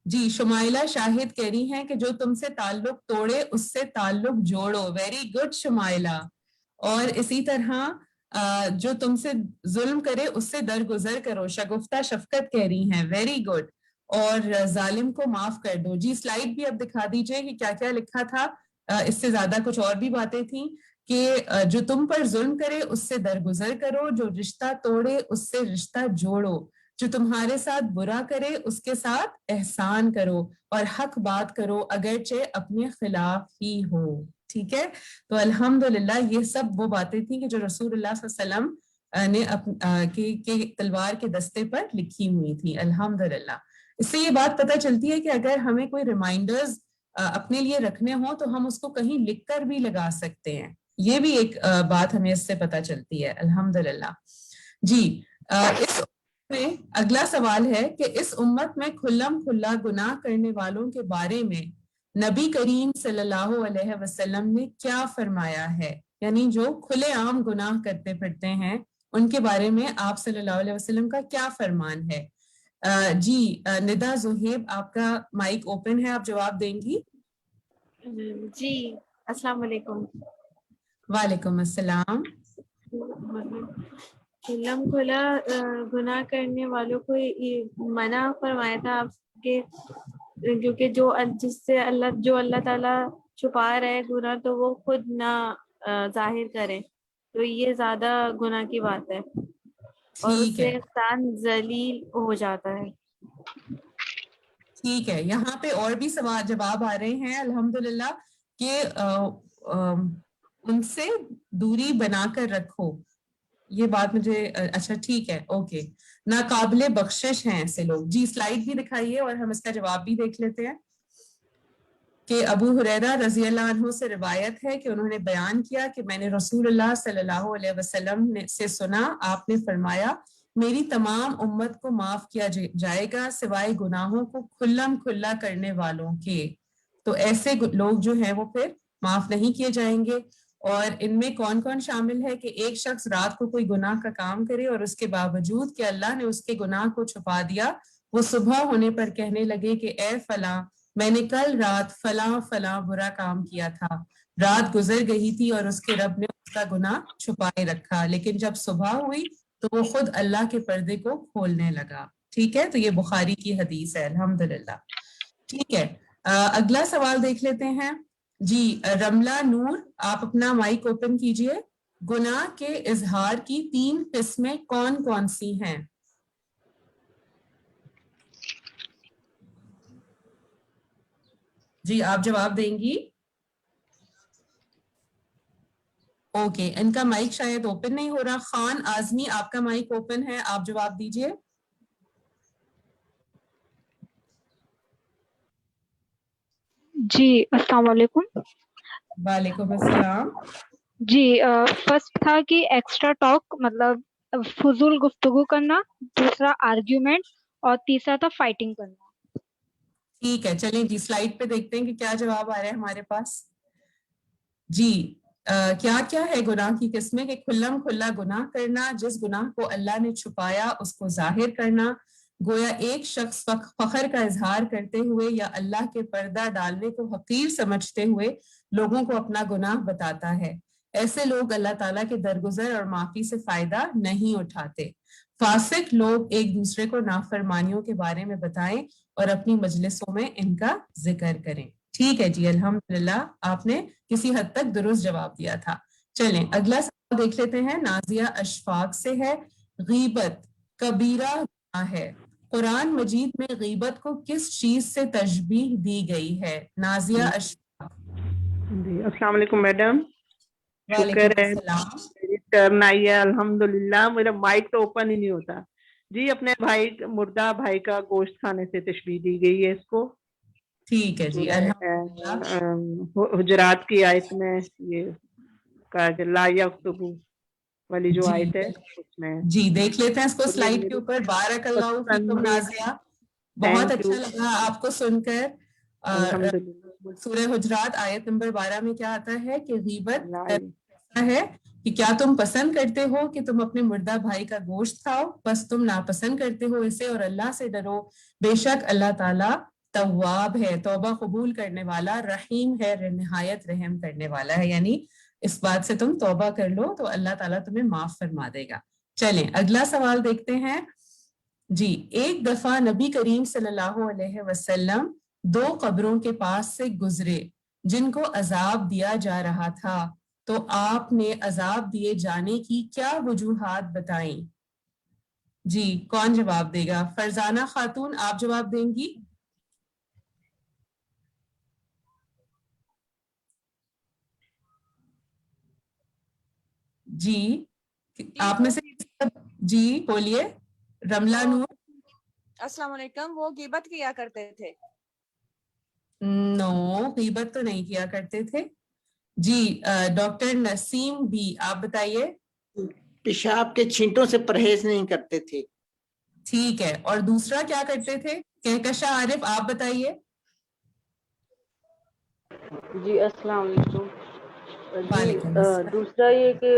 جی شمائلہ شاہد کہہ رہی ہیں کہ جو تم سے تعلق توڑے اس سے تعلق جوڑو. Very good Shumaila. اور اسی طرح جو تم سے ظلم کرے اس سے درگزر کرو. شگفتہ شفقت کہہ رہی ہیں, ویری گڈ. اور ظالم کو معاف کر دو. جی سلائیڈ بھی اب دکھا دیجئے کہ کیا کیا لکھا تھا. اس سے زیادہ کچھ اور بھی باتیں تھیں کہ جو تم پر ظلم کرے اس سے درگزر کرو, جو رشتہ توڑے اس سے رشتہ جوڑو, جو تمہارے ساتھ برا کرے اس کے ساتھ احسان کرو, اور حق بات کرو اگرچہ اپنے خلاف ہی ہو. ٹھیک ہے, تو الحمدللہ یہ سب وہ باتیں تھیں کہ جو رسول اللہ صلی اللہ علیہ وسلم نے تلوار کے دستے پر لکھی ہوئی تھی. الحمدللہ اس سے یہ بات پتہ چلتی ہے کہ اگر ہمیں کوئی ریمائنڈرز اپنے لیے رکھنے ہوں تو ہم اس کو کہیں لکھ کر بھی لگا سکتے ہیں. یہ بھی ایک بات ہمیں اس سے پتہ چلتی ہے. الحمدللہ. جی اس میں اگلا سوال ہے کہ اس امت میں کھلم کھلا گناہ کرنے والوں کے بارے میں نبی کریم صلی اللہ علیہ وسلم نے کیا فرمایا ہے. یعنی جو کھلے عام گناہ کرتے پھرتے ہیں ان کے بارے میں آپ صلی اللہ علیہ وسلم کا کیا فرمان ہے. جی ندا زہیب آپ کا مائک اوپن ہے, آپ جواب دیں گی. جی السلام علیکم. وعلیکم السلام. کھلم کھلا گناہ کرنے والوں کو منع فرمایا تھا آپ کے, کیونکہ جس سے اللہ تعالیٰ چھپا رہے گناہ تو وہ خود نہ ظاہر کرے, تو یہ زیادہ گناہ کی بات ہے اور اس سے انسان ذلیل ہو جاتا ہے. ٹھیک ہے, یہاں پہ اور بھی سوال جواب آ رہے ہیں الحمدللہ کہ ان سے دوری بنا کر رکھو. یہ بات مجھے اچھا ٹھیک ہے, اوکے. ناقابل بخشش ہیں ایسے لوگ. جی سلائیڈ بھی دکھائیے اور ہم اس کا جواب بھی دیکھ لیتے ہیں کہ ابو ہریرہ رضی اللہ عنہ سے روایت ہے کہ انہوں نے بیان کیا کہ میں نے رسول اللہ صلی اللہ علیہ وسلم سے سنا, آپ نے فرمایا میری تمام امت کو معاف کیا جائے گا سوائے گناہوں کو کھلم کھلا کرنے والوں کے. تو ایسے لوگ جو ہیں وہ پھر معاف نہیں کیے جائیں گے. اور ان میں کون کون شامل ہے کہ ایک شخص رات کو کوئی گناہ کا کام کرے اور اس کے باوجود کہ اللہ نے اس کے گناہ کو چھپا دیا, وہ صبح ہونے پر کہنے لگے کہ اے فلاں میں نے کل رات فلاں فلاں برا کام کیا تھا, رات گزر گئی تھی اور اس کے رب نے اس کا گناہ چھپائے رکھا, لیکن جب صبح ہوئی تو وہ خود اللہ کے پردے کو کھولنے لگا. ٹھیک ہے, تو یہ بخاری کی حدیث ہے. الحمدللہ. ٹھیک ہے, اگلا سوال دیکھ لیتے ہیں. جی رملہ نور آپ اپنا مائک اوپن کیجئے. گناہ کے اظہار کی 3 قسمیں کون کون سی ہیں؟ جی آپ جواب دیں گی. اوکے, ان کا مائک شاید اوپن نہیں ہو رہا. خان آزمی آپ کا مائک اوپن ہے, آپ جواب دیجئے. جی السلام علیکم. وعلیکم السلام. جی فرسٹ تھا کہ ایکسٹرا ٹاک مطلب فضول گفتگو کرنا, دوسرا آرگیومنٹ, اور تیسرا تھا فائٹنگ کرنا. ٹھیک ہے, چلیں جی سلائیڈ پہ دیکھتے ہیں کہ کیا جواب آ رہا ہے ہمارے پاس. جی کیا کیا ہے گناہ کی قسمیں کہ کھلم کھلا گناہ کرنا, جس گناہ کو اللہ نے چھپایا اس کو ظاہر کرنا, گویا ایک شخص فخر کا اظہار کرتے ہوئے یا اللہ کے پردہ ڈالنے کو حقیر سمجھتے ہوئے لوگوں کو اپنا گناہ بتاتا ہے. ایسے لوگ اللہ تعالیٰ کے درگزر اور معافی سے فائدہ نہیں اٹھاتے. فاسق لوگ ایک دوسرے کو نافرمانیوں کے بارے میں بتائیں اور اپنی مجلسوں میں ان کا ذکر کریں. ٹھیک ہے جی الحمدللہ, آپ نے کسی حد تک درست جواب دیا تھا. چلیں اگلا سوال دیکھ لیتے ہیں. نازیہ اشفاق سے ہے, غیبت کبیرہ گناہ ہے, قرآن مجید میں غیبت کو کس چیز سے تشبیہ دی گئی ہے؟ نازیہ اشفاق. جی السلام علیکم میڈم. وعلیکم السلام. ٹرن آئی ہے الحمدللہ. میرا مائک تو اوپن ہی نہیں ہوتا. جی اپنے بھائی مردہ بھائی کا گوشت کھانے سے تشبیہ دی گئی ہے اس کو. ٹھیک ہے جی حجرات کی آیت میں یہ کہا کہ لا یکتبو والی جو آیت ہے اس میں. جی دیکھ لیتے ہیں اس کو سلائیڈ کے اوپر. بارک اللہ فیکم نازیہ, بہت اچھا لگا آپ کو سن کر. سورہ حجرات آیت نمبر 12 میں کیا آتا ہے کہ غیبت ایسا ہے کہ کیا تم پسند کرتے ہو کہ تم اپنے مردہ بھائی کا گوشت کھاؤ, بس تم ناپسند کرتے ہو اسے, اور اللہ سے ڈرو, بے شک اللہ تعالیٰ تواب ہے, توبہ قبول کرنے والا, رحیم ہے, نہایت رحم کرنے والا ہے. یعنی اس بات سے تم توبہ کر لو تو اللہ تعالیٰ تمہیں معاف فرما دے گا. چلیں اگلا سوال دیکھتے ہیں. جی ایک دفعہ نبی کریم صلی اللہ علیہ وسلم 2 قبروں کے پاس سے گزرے جن کو عذاب دیا جا رہا تھا, تو آپ نے عذاب دیے جانے کی کیا وجوہات بتائیں؟ جی کون جواب دے گا؟ فرزانہ خاتون آپ جواب دیں گی؟ جی آپ میں سے جی بولیے. رملہ نور. السلام علیکم. وہ غیبت کیا کرتے تھے. نو غیبت تو نہیں کیا کرتے تھے. جی ڈاکٹر نسیم بھی آپ بتائیے. پیشاب کے چھینٹوں سے پرہیز نہیں کرتے تھے. ٹھیک ہے, اور دوسرا کیا کرتے تھے؟ کہکشاں عارف آپ بتائیے. جی السلام علیکم. وعلیکم السلام. دوسرا یہ کہ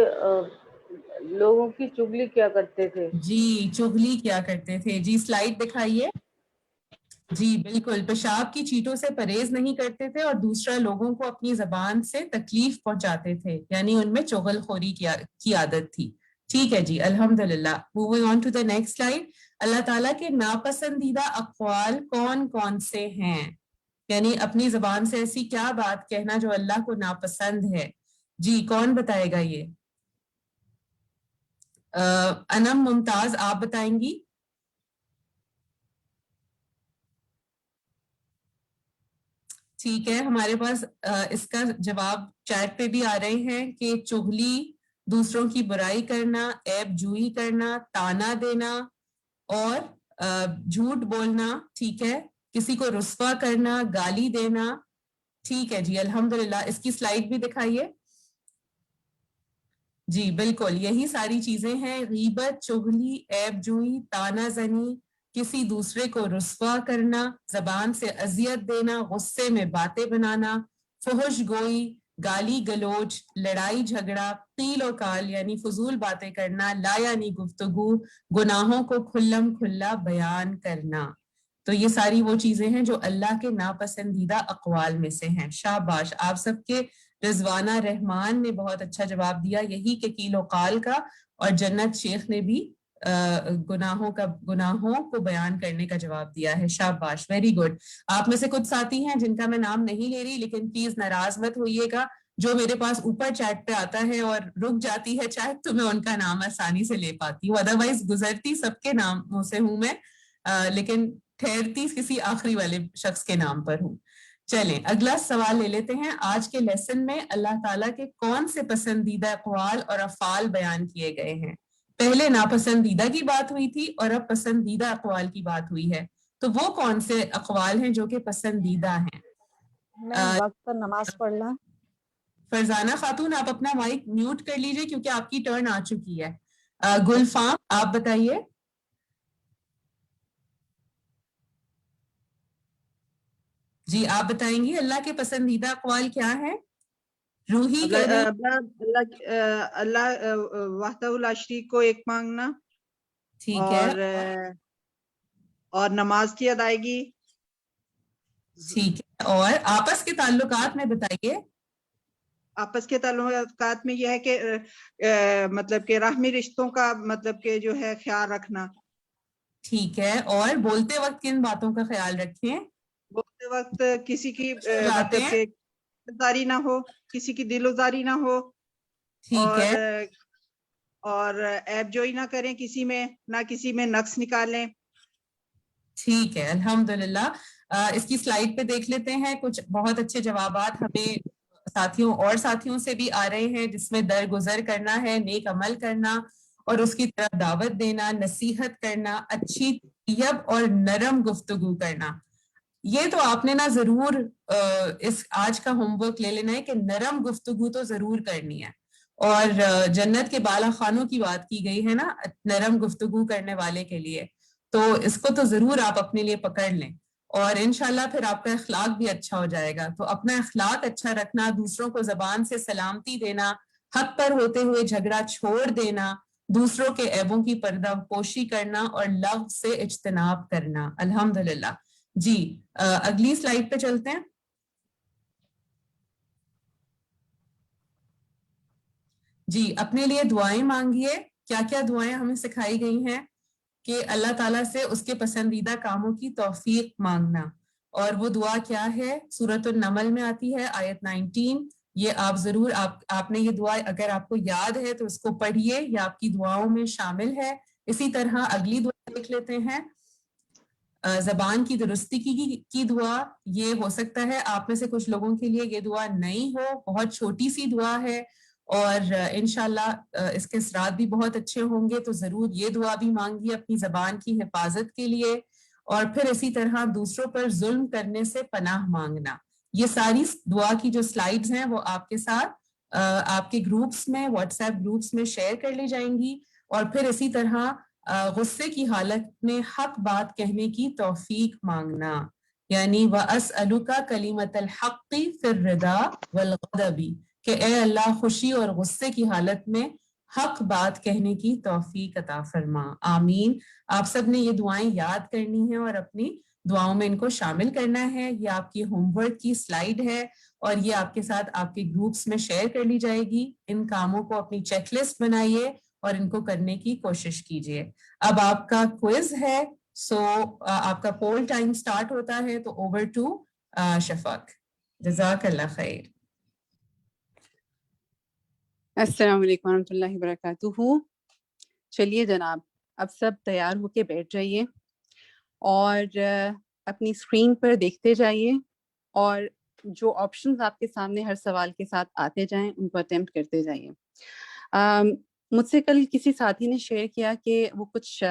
لوگوں کی چغلی کیا کرتے تھے. جی چغلی کیا کرتے تھے. جی سلائیڈ دکھائیے. جی بالکل, پیشاب کی چیٹوں سے پرہیز نہیں کرتے تھے, اور دوسرا لوگوں کو اپنی زبان سے تکلیف پہنچاتے تھے, یعنی ان میں چغل خوری کی عادت تھی. ٹھیک ہے جی الحمدللہ. Moving on to the next slide. اللہ تعالیٰ کے ناپسندیدہ اقوال کون کون سے ہیں؟ یعنی اپنی زبان سے ایسی کیا بات کہنا جو اللہ کو ناپسند ہے. جی کون بتائے گا یہ؟ انم ممتاز آپ بتائیں گی. ٹھیک ہے, ہمارے پاس اس کا جواب چیٹ پہ بھی آ رہے ہیں کہ چغلی, دوسروں کی برائی کرنا, عیب جوئی کرنا, تانا دینا اور جھوٹ بولنا. ٹھیک ہے, کسی کو رسوا کرنا, گالی دینا. ٹھیک ہے جی الحمدللہ. اس کی سلائیڈ بھی دکھائیے. جی بالکل یہی ساری چیزیں ہیں. غیبت, چغلی, عیب جوئی, تانا زنی, کسی دوسرے کو رسوا کرنا, زبان سے اذیت دینا, غصے میں باتیں بنانا, فحش گوئی, گالی گلوچ, لڑائی جھگڑا, قیل و قال یعنی فضول باتیں کرنا, لا یعنی گفتگو, گناہوں کو کھلم کھلا بیان کرنا. تو یہ ساری وہ چیزیں ہیں جو اللہ کے ناپسندیدہ اقوال میں سے ہیں. شاباش آپ سب کے. رضوانہ رحمان نے بہت اچھا جواب دیا, یہی کہ قیل و قال کا, اور جنت شیخ نے بھی گناہوں کو بیان کرنے کا جواب دیا ہے. شاباش ویری گڈ. آپ میں سے کچھ ساتھی ہیں جن کا میں نام نہیں لے رہی, لیکن پلیز ناراض مت ہوئیے گا. جو میرے پاس اوپر چیٹ پہ آتا ہے اور رک جاتی ہے چیٹ تو میں ان کا نام آسانی سے لے پاتی ہوں, ادروائز گزرتی سب کے ناموں سے ہوں میں, لیکن ٹھہرتی کسی آخری والے شخص کے نام پر ہوں. چلیں اگلا سوال لے لیتے ہیں. آج کے لیسن میں اللہ تعالیٰ کے کون سے پسندیدہ اقوال اور افعال بیان کیے گئے ہیں؟ پہلے ناپسندیدہ کی بات ہوئی تھی اور اب پسندیدہ اقوال کی بات ہوئی ہے, تو وہ کون سے اقوال ہیں جو کہ پسندیدہ ہیں؟ وقت پر نماز پڑھنا. فرزانہ خاتون آپ اپنا مائک میوٹ کر لیجئے کیونکہ آپ کی ٹرن آ چکی ہے. گلفام آپ بتائیے. جی آپ بتائیں گی اللہ کے پسندیدہ اقوال کیا ہیں؟ روحی اللہ وحدہ لا شریک کو ایک مانگنا. ٹھیک ہے. اور نماز کی ادائیگی. ٹھیک ہے, اور آپس کے تعلقات میں بتائیے. آپس کے تعلقات میں یہ ہے کہ مطلب کہ راہمی رشتوں کا مطلب کہ جو ہے خیال رکھنا. ٹھیک ہے, اور بولتے وقت کن باتوں کا خیال رکھیں؟ بولتے وقت کسی کی مطلب کہ داری نہ ہو, کسی کی دل ازاری نہ ہو. ٹھیک ہے. اور عیب جوئی نہ کریں کسی میں, نہ کسی میں نقص نکالیں. ٹھیک ہے الحمدللہ. اس کی سلائیڈ پہ دیکھ لیتے ہیں. کچھ بہت اچھے جوابات ہمیں ساتھیوں سے بھی آ رہے ہیں, جس میں درگزر کرنا ہے, نیک عمل کرنا اور اس کی طرف دعوت دینا, نصیحت کرنا, اچھی طیب اور نرم گفتگو کرنا. یہ تو آپ نے نا ضرور اس آج کا ہوم ورک لے لینا ہے کہ نرم گفتگو تو ضرور کرنی ہے. اور جنت کے بالا خانوں کی بات کی گئی ہے نا نرم گفتگو کرنے والے کے لیے, تو اس کو تو ضرور آپ اپنے لیے پکڑ لیں, اور انشاءاللہ پھر آپ کا اخلاق بھی اچھا ہو جائے گا. تو اپنا اخلاق اچھا رکھنا, دوسروں کو زبان سے سلامتی دینا, حق پر ہوتے ہوئے جھگڑا چھوڑ دینا, دوسروں کے عیبوں کی پردہ پوشی کرنا اور لغو سے اجتناب کرنا. الحمدللہ. جی اگلی سلائیڈ پہ چلتے ہیں. جی اپنے لیے دعائیں مانگیے. کیا کیا دعائیں ہمیں سکھائی گئی ہیں کہ اللہ تعالیٰ سے اس کے پسندیدہ کاموں کی توفیق مانگنا. اور وہ دعا کیا ہے؟ سورۃ النمل میں آتی ہے آیت 19. یہ آپ ضرور آپ نے یہ دعا اگر آپ کو یاد ہے تو اس کو پڑھیے, یہ آپ کی دعاؤں میں شامل ہے. اسی طرح اگلی دعا دیکھ لیتے ہیں, زبان کی درستی کی دعا. یہ ہو سکتا ہے آپ میں سے کچھ لوگوں کے لیے یہ دعا نئی ہو, بہت چھوٹی سی دعا ہے اور انشاءاللہ اس کے اثرات بھی بہت اچھے ہوں گے, تو ضرور یہ دعا بھی مانگیے اپنی زبان کی حفاظت کے لیے. اور پھر اسی طرح دوسروں پر ظلم کرنے سے پناہ مانگنا. یہ ساری دعا کی جو سلائیڈز ہیں وہ آپ کے ساتھ آپ کے گروپس میں, واٹس ایپ گروپس میں شیئر کر لی جائیں گی. اور پھر اسی طرح غصے کی حالت میں حق بات کہنے کی توفیق مانگنا, یعنی وَأَسْأَلُكَ كَلِمَةَ الْحَقِّ فِي الرِّضَا وَالْغَضَبِ, کہ اے اللہ خوشی اور غصے کی حالت میں حق بات کہنے کی توفیق عطا فرما. آمین. آپ سب نے یہ دعائیں یاد کرنی ہیں اور اپنی دعاؤں میں ان کو شامل کرنا ہے. یہ آپ کی ہوم ورک کی سلائیڈ ہے اور یہ آپ کے ساتھ آپ کے گروپس میں شیئر کر لی جائے گی. ان کاموں کو اپنی چیک لسٹ بنائیے اور ان کو کرنے کی کوشش کیجیے. اب آپ کا کوئز ہے, سو آپ کا پول ٹائم سٹارٹ ہوتا ہے, تو اوور ٹو شفق. جزاک اللہ خیر. السلام علیکم ورحمۃ اللہ وبرکاتہ. چلیے جناب, اب سب تیار ہو کے بیٹھ جائیے اور اپنی اسکرین پر دیکھتے جائیے, اور جو آپشنز آپ کے سامنے ہر سوال کے ساتھ آتے جائیں ان کو اٹیمپٹ کرتے جائیے. مجھ سے کل کسی ساتھی نے شیئر کیا کہ وہ کچھ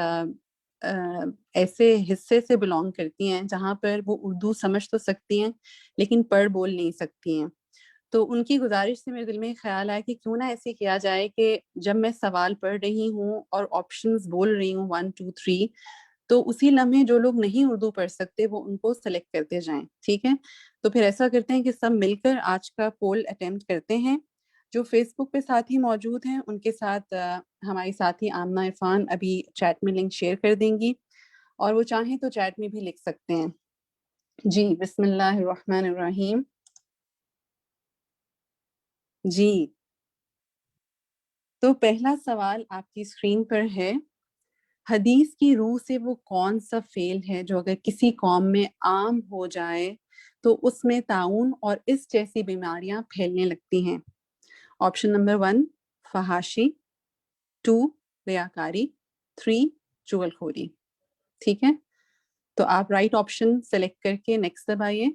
ایسے حصے سے بلانگ کرتی ہیں جہاں پر وہ اردو سمجھ تو سکتی ہیں لیکن پڑھ بول نہیں سکتی ہیں. تو ان کی گزارش سے میرے دل میں خیال آیا کہ کیوں نہ ایسے کیا جائے کہ جب میں سوال پڑھ رہی ہوں اور آپشنز بول رہی ہوں 1 2 3, تو اسی لمحے جو لوگ نہیں اردو پڑھ سکتے وہ ان کو سلیکٹ کرتے جائیں. ٹھیک ہے, تو پھر ایسا کرتے ہیں کہ سب مل کر آج کا پول اٹیمپٹ کرتے ہیں. جو فیس بک پہ ساتھی موجود ہیں ان کے ساتھ ہماری ساتھی آمنہ عرفان ابھی چیٹ میں لنک شیئر کر دیں گی, اور وہ چاہیں تو چیٹ میں بھی لکھ سکتے ہیں. جی بسم اللہ الرحمن الرحیم. جی تو پہلا سوال آپ کی اسکرین پر ہے, حدیث کی روح سے وہ کون سا فعل ہے جو اگر کسی قوم میں عام ہو جائے تو اس میں طاعون اور اس جیسی بیماریاں پھیلنے لگتی ہیں؟ آپشن نمبر 1 فحاشی, 2 ریاکاری, 3 چغل خوری. ٹھیک ہے, تو آپ رائٹ آپشن سلیکٹ کر کے نیکسٹ دبائیے.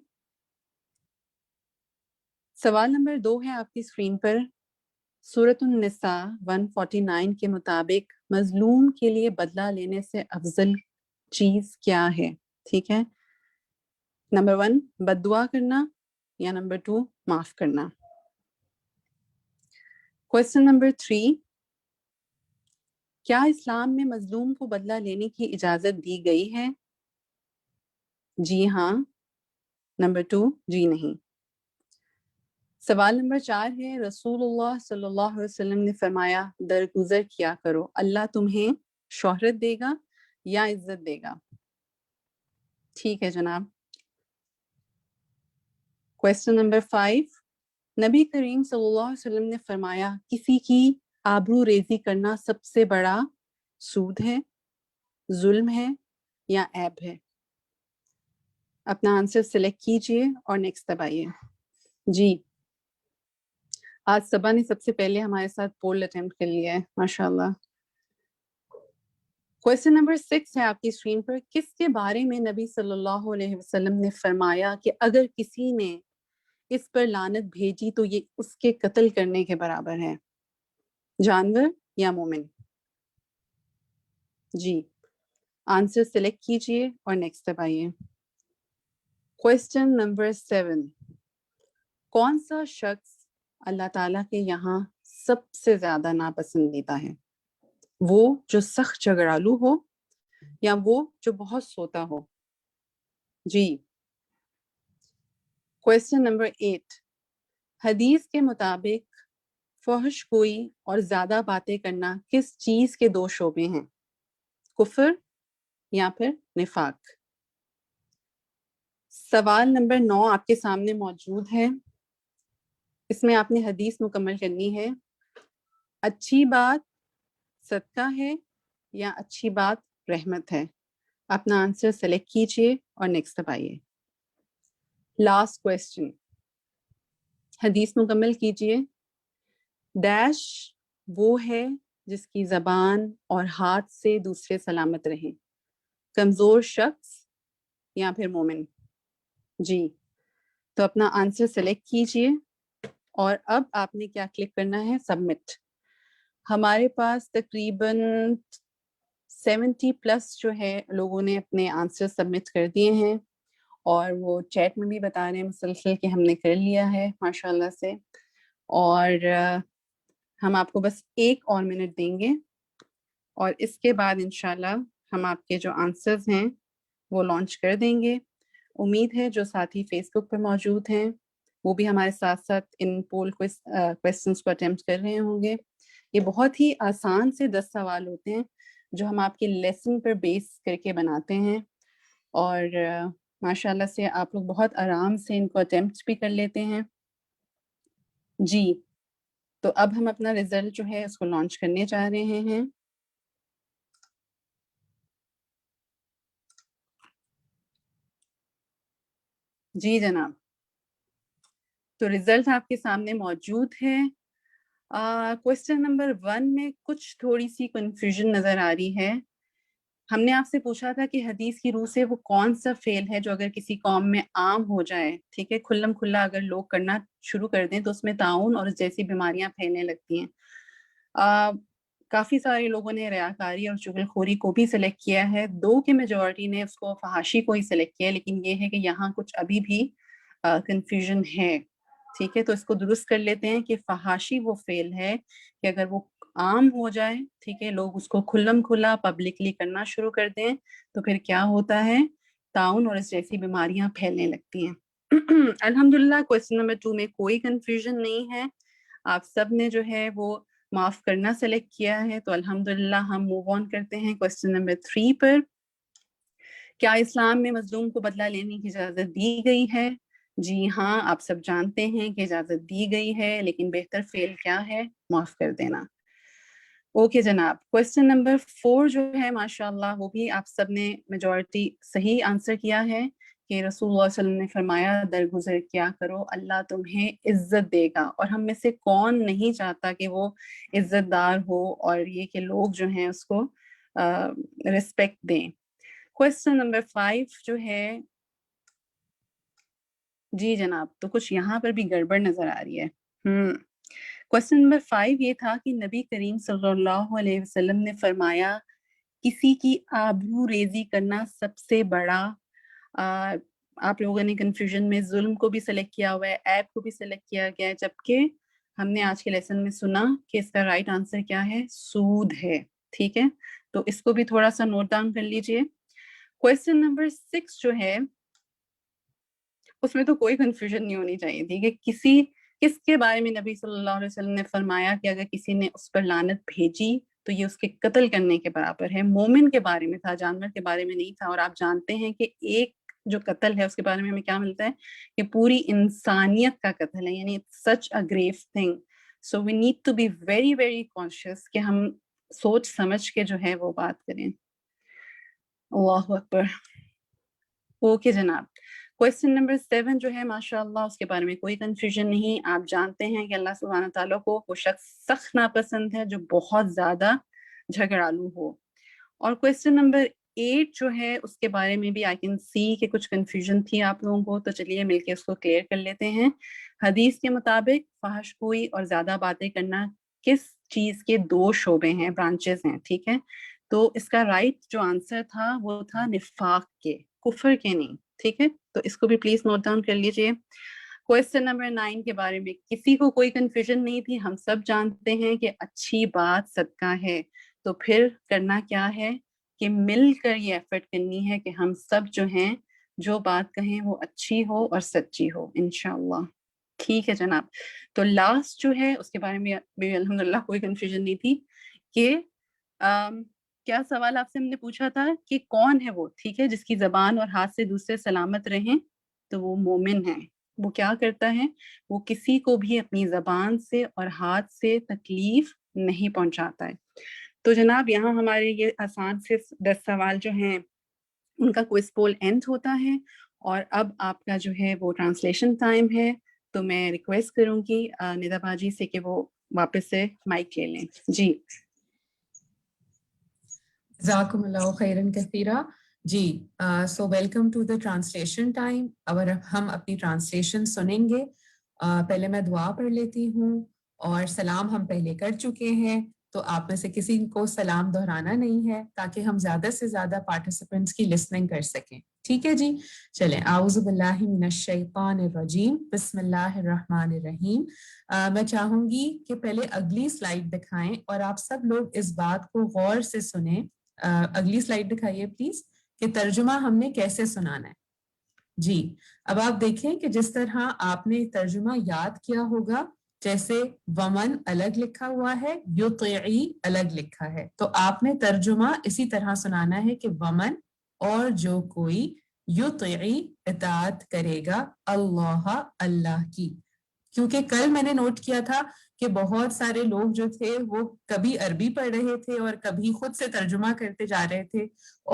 سوال نمبر 2 ہے آپ کی اسکرین پر. سورۃ النساء 149 کے مطابق مظلوم کے لیے بدلہ لینے سے افضل چیز کیا ہے؟ ٹھیک ہے, نمبر 1 بد دعا کرنا یا نمبر 2 معاف کرنا. کوشچن نمبر 3, کیا اسلام میں مظلوم کو بدلہ لینے کی اجازت دی گئی ہے؟ جی ہاں, نمبر 2 جی نہیں. سوال نمبر 4 ہے, رسول اللہ صلی اللہ علیہ وسلم نے فرمایا درگزر کیا کرو, اللہ تمہیں شہرت دے گا یا عزت دے گا؟ ٹھیک ہے جناب. کویسچن نمبر 5, نبی کریم صلی اللہ علیہ وسلم نے فرمایا کسی کی آبرو ریزی کرنا سب سے بڑا سود ہے, ظلم ہے یا عیب ہے؟ اپنا آنسر سلیکٹ کیجئے اور نیکسٹ دبائیے. جی آج صبا نے سب سے پہلے ہمارے ساتھ پول اٹیمپٹ کر لیا ہے, ماشاءاللہ. کویسچن نمبر 6 ہے آپ کی اسکرین پر, کس کے بارے میں نبی صلی اللہ علیہ وسلم نے فرمایا کہ اگر کسی نے اس پر لعنت بھیجی تو یہ اس کے قتل کرنے کے برابر ہے؟ جانور یا مومن؟ جی آنسر سلیکٹ کیجئے اور نیکسٹ دبائیے. کویسچن نمبر 7, کون سا شخص اللہ تعالیٰ کے یہاں سب سے زیادہ ناپسندیدہ ہے؟ وہ جو سخت جھگڑالو ہو یا وہ جو بہت سوتا ہو؟ جی کویسچن نمبر 8, حدیث کے مطابق فحش گوئی اور زیادہ باتیں کرنا کس چیز کے 2 شعبے ہیں؟ کفر یا پھر نفاق؟ سوال نمبر 9 آپ کے سامنے موجود ہے, اس میں آپ نے حدیث مکمل کرنی ہے. اچھی بات صدقہ ہے یا اچھی بات رحمت ہے؟ اپنا آنسر سلیکٹ کیجئے اور نیکسٹ دبائیے. لاسٹ کویسچن، حدیث مکمل کیجئے. ڈیش وہ ہے جس کی زبان اور ہاتھ سے دوسرے سلامت رہیں، کمزور شخص یا پھر مومن؟ جی، تو اپنا آنسر سلیکٹ کیجئے اور اب آپ نے کیا کلک کرنا ہے؟ سبمٹ. ہمارے پاس تقریباً 70 پلس جو ہے لوگوں نے اپنے آنسر سبمٹ کر دیے ہیں، اور وہ چیٹ میں بھی بتا رہے ہیں مسلسل کہ ہم نے کر لیا ہے ماشاء اللہ سے. اور ہم آپ کو بس 1 اور منٹ دیں گے اور اس کے بعد انشاءاللہ ہم آپ کے جو آنسرز ہیں وہ لانچ کر دیں گے. امید ہے جو ساتھی فیس بک پر موجود ہیں وہ بھی ہمارے ساتھ ساتھ ان پول کویسچنس کو اٹیمپٹ کر رہے ہوں گے. یہ بہت ہی آسان سے 10 سوال ہوتے ہیں جو ہم آپ کے لیسن پر بیس کر کے بناتے ہیں، اور ماشاءاللہ سے آپ لوگ بہت آرام سے ان کو اٹیمپٹ بھی کر لیتے ہیں. جی، تو اب ہم اپنا رزلٹ جو ہے اس کو لانچ کرنے جا رہے ہیں. جی جناب، تو رزلٹ آپ کے سامنے موجود ہے. کویسچن نمبر 1 میں کچھ تھوڑی سی کنفیوژن نظر آ رہی ہے. ہم نے آپ سے پوچھا تھا کہ حدیث کی روح سے وہ کون سا فعل ہے جو اگر کسی قوم میں عام ہو جائے، ٹھیک ہے، کھلم کھلا اگر لوگ کرنا شروع کر دیں تو اس میں طاعون اور جیسی بیماریاں پھیلنے لگتی ہیں. کافی سارے لوگوں نے ریاکاری اور چغل خوری کو بھی سلیکٹ کیا ہے، 2 کے میجورٹی نے اس کو فحاشی کو ہی سلیکٹ کیا، لیکن یہ ہے کہ یہاں کچھ ابھی بھی کنفیوژن ہے. ٹھیک ہے، تو اس کو درست کر لیتے ہیں کہ فحاشی وہ فعل ہے کہ اگر وہ عام ہو جائے، ٹھیک ہے، لوگ اس کو کھلم کھلا پبلکلی کرنا شروع کر دیں تو پھر کیا ہوتا ہے؟ طاعون اور اس جیسی بیماریاں پھیلنے لگتی ہیں. الحمدللہ کویسچن نمبر 2 میں کوئی کنفیوژن نہیں ہے، آپ سب نے جو ہے وہ معاف کرنا سلیکٹ کیا ہے. تو الحمدللہ ہم موو آن کرتے ہیں کویسچن نمبر 3 پر. کیا اسلام میں مظلوم کو بدلہ لینے کی اجازت دی گئی ہے؟ جی ہاں، آپ سب جانتے ہیں کہ اجازت دی گئی ہے، لیکن بہتر فعل کیا ہے؟ معاف کر دینا. اوکے جناب، کویسچن نمبر 4 جو ہے ماشاءاللہ وہ بھی آپ سب نے میجورٹی صحیح آنسر کیا ہے کہ رسول اللہ صلی اللہ علیہ وسلم نے فرمایا درگزر کیا کرو، اللہ تمہیں عزت دے گا. اور ہم میں سے کون نہیں چاہتا کہ وہ عزت دار ہو اور یہ کہ لوگ جو ہیں اس کو رسپیکٹ دیں. کویسچن نمبر 5 جو ہے، جی جناب، تو کچھ یہاں پر بھی گڑبڑ نظر آ رہی ہے. کویسچن نمبر 5 یہ تھا کہ نبی کریم صلی اللہ علیہ وسلم نے فرمایا کسی کی آبرو ریزی کرنا سب سے بڑا. آپ لوگوں نے کنفیوژن میں ظلم کو بھی سلیکٹ کیا ہوا ہے، عیب کو بھی سلیکٹ کیا گیا ہے، جبکہ ہم نے آج کے لیسن میں سنا کہ اس کا رائٹ آنسر کیا ہے؟ سود ہے. ٹھیک ہے، تو اس کو بھی تھوڑا سا نوٹ ڈاؤن کر لیجئے. کویسچن نمبر 6 جو ہے اس میں تو کوئی کنفیوژن نہیں ہونی چاہیے تھی کہ کس کے بارے میں نبی صلی اللہ علیہ وسلم نے فرمایا کہ اگر کسی نے اس پر لعنت بھیجی تو یہ اس کے قتل کرنے کے برابر ہے. مومن کے بارے میں تھا، جانور کے بارے میں نہیں تھا. اور آپ جانتے ہیں کہ ایک جو قتل ہے اس کے بارے میں ہمیں کیا ملتا ہے کہ پوری انسانیت کا قتل ہے، یعنی such a grave thing. So we need to be very very conscious کہ ہم سوچ سمجھ کے جو ہے وہ بات کریں. اللہ اکبر. اوکے جناب، کویسچن نمبر 7 جو ہے ماشاءاللہ اس کے بارے میں کوئی کنفیوژن نہیں. آپ جانتے ہیں کہ اللہ سبحانہ تعالیٰ کو وہ شخص سخت ناپسند ہے جو بہت زیادہ جھگڑالو ہو. اور کویسچن نمبر 8 جو ہے اس کے بارے میں بھی آئی کین سی کہ کچھ کنفیوژن تھی آپ لوگوں کو، تو چلیے مل کے اس کو کلیئر کر لیتے ہیں. حدیث کے مطابق فحش گوئی اور زیادہ باتیں کرنا کس چیز کے 2 شعبے ہیں، برانچز ہیں. ٹھیک ہے، تو اس کا رائٹ جو آنسر تھا وہ تھا نفاق کے، کفر کے نہیں. ٹھیک ہے، تو اس کو بھی پلیز نوٹ ڈاؤن کر لیجئے. کویسچن نمبر 9 کے بارے میں کسی کو کوئی کنفیوژن نہیں تھی. ہم سب جانتے ہیں کہ اچھی بات صدقہ ہے، تو پھر کرنا کیا ہے کہ مل کر یہ ایفرٹ کرنی ہے کہ ہم سب جو ہیں جو بات کہیں وہ اچھی ہو اور سچی ہو انشاءاللہ. ٹھیک ہے جناب، تو لاسٹ جو ہے اس کے بارے میں بھی الحمدللہ کوئی کنفیوژن نہیں تھی کہ کیا سوال آپ سے ہم نے پوچھا تھا کہ کون ہے وہ، ٹھیک ہے، جس کی زبان اور ہاتھ سے دوسرے سلامت رہیں؟ تو وہ مومن ہے. وہ کیا کرتا ہے؟ وہ کسی کو بھی اپنی زبان سے اور ہاتھ سے تکلیف نہیں پہنچاتا ہے. تو جناب یہاں ہمارے یہ آسان سے 10 سوال جو ہیں ان کا کوئز پول اینڈ ہوتا ہے، اور اب آپ کا جو ہے وہ ٹرانسلیشن ٹائم ہے. تو میں ریکویسٹ کروں گی ندا باجی سے کہ وہ واپس سے مائک لے لیں. جی جزاکم اللہ خیرن کثیرہ. جی so welcome to the translation time. اب ہم اپنی ٹرانسلیشن سنیں گے. پہلے میں دعا پڑھ لیتی ہوں، اور سلام ہم پہلے کر چکے ہیں، تو آپ میں سے کسی کو سلام دہرانا نہیں ہے تاکہ ہم زیادہ سے زیادہ پارٹیسپینٹس کی لسننگ کر سکیں. ٹھیک ہے جی، چلیں. اعوذ باللہ من الشیطان الرجیم، بسم اللہ الرحمن الرحیم. میں چاہوں گی کہ پہلے اگلی سلائیڈ دکھائیں اور آپ سب لوگ اس بات کو غور سے سنیں. اگلی سلائیڈ دکھائیے پلیز، کہ ترجمہ ہم نے کیسے سنانا ہے. جی اب آپ دیکھیں کہ جس طرح آپ نے ترجمہ یاد کیا ہوگا، جیسے ومن الگ لکھا ہوا ہے، یطیعی الگ لکھا ہے، تو آپ نے ترجمہ اسی طرح سنانا ہے کہ ومن اور جو کوئی یطیعی اطاعت کرے گا اللہ اللہ کی. کیونکہ کل میں نے نوٹ کیا تھا کہ بہت سارے لوگ جو تھے وہ کبھی عربی پڑھ رہے تھے اور کبھی خود سے ترجمہ کرتے جا رہے تھے،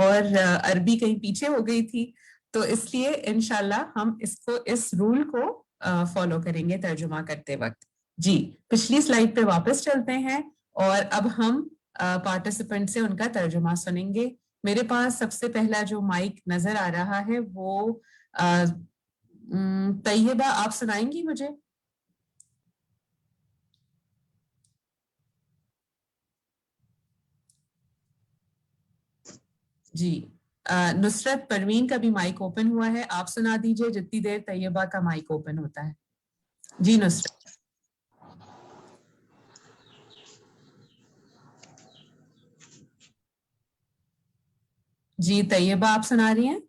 اور عربی کہیں پیچھے ہو گئی تھی. تو اس لیے انشاءاللہ ہم اس رول کو فالو کریں گے ترجمہ کرتے وقت. جی پچھلی سلائیڈ پہ واپس چلتے ہیں، اور اب ہم پارٹیسپینٹ سے ان کا ترجمہ سنیں گے. میرے پاس سب سے پہلا جو مائک نظر آ رہا ہے وہ طیبہ، آپ سنائیں گی مجھے؟ جی نصرت پروین کا بھی مائک اوپن ہوا ہے، آپ سنا دیجئے جتنی دیر طیبہ کا مائک اوپن ہوتا ہے. جی نصرت. جی طیبہ آپ سنا رہی ہیں؟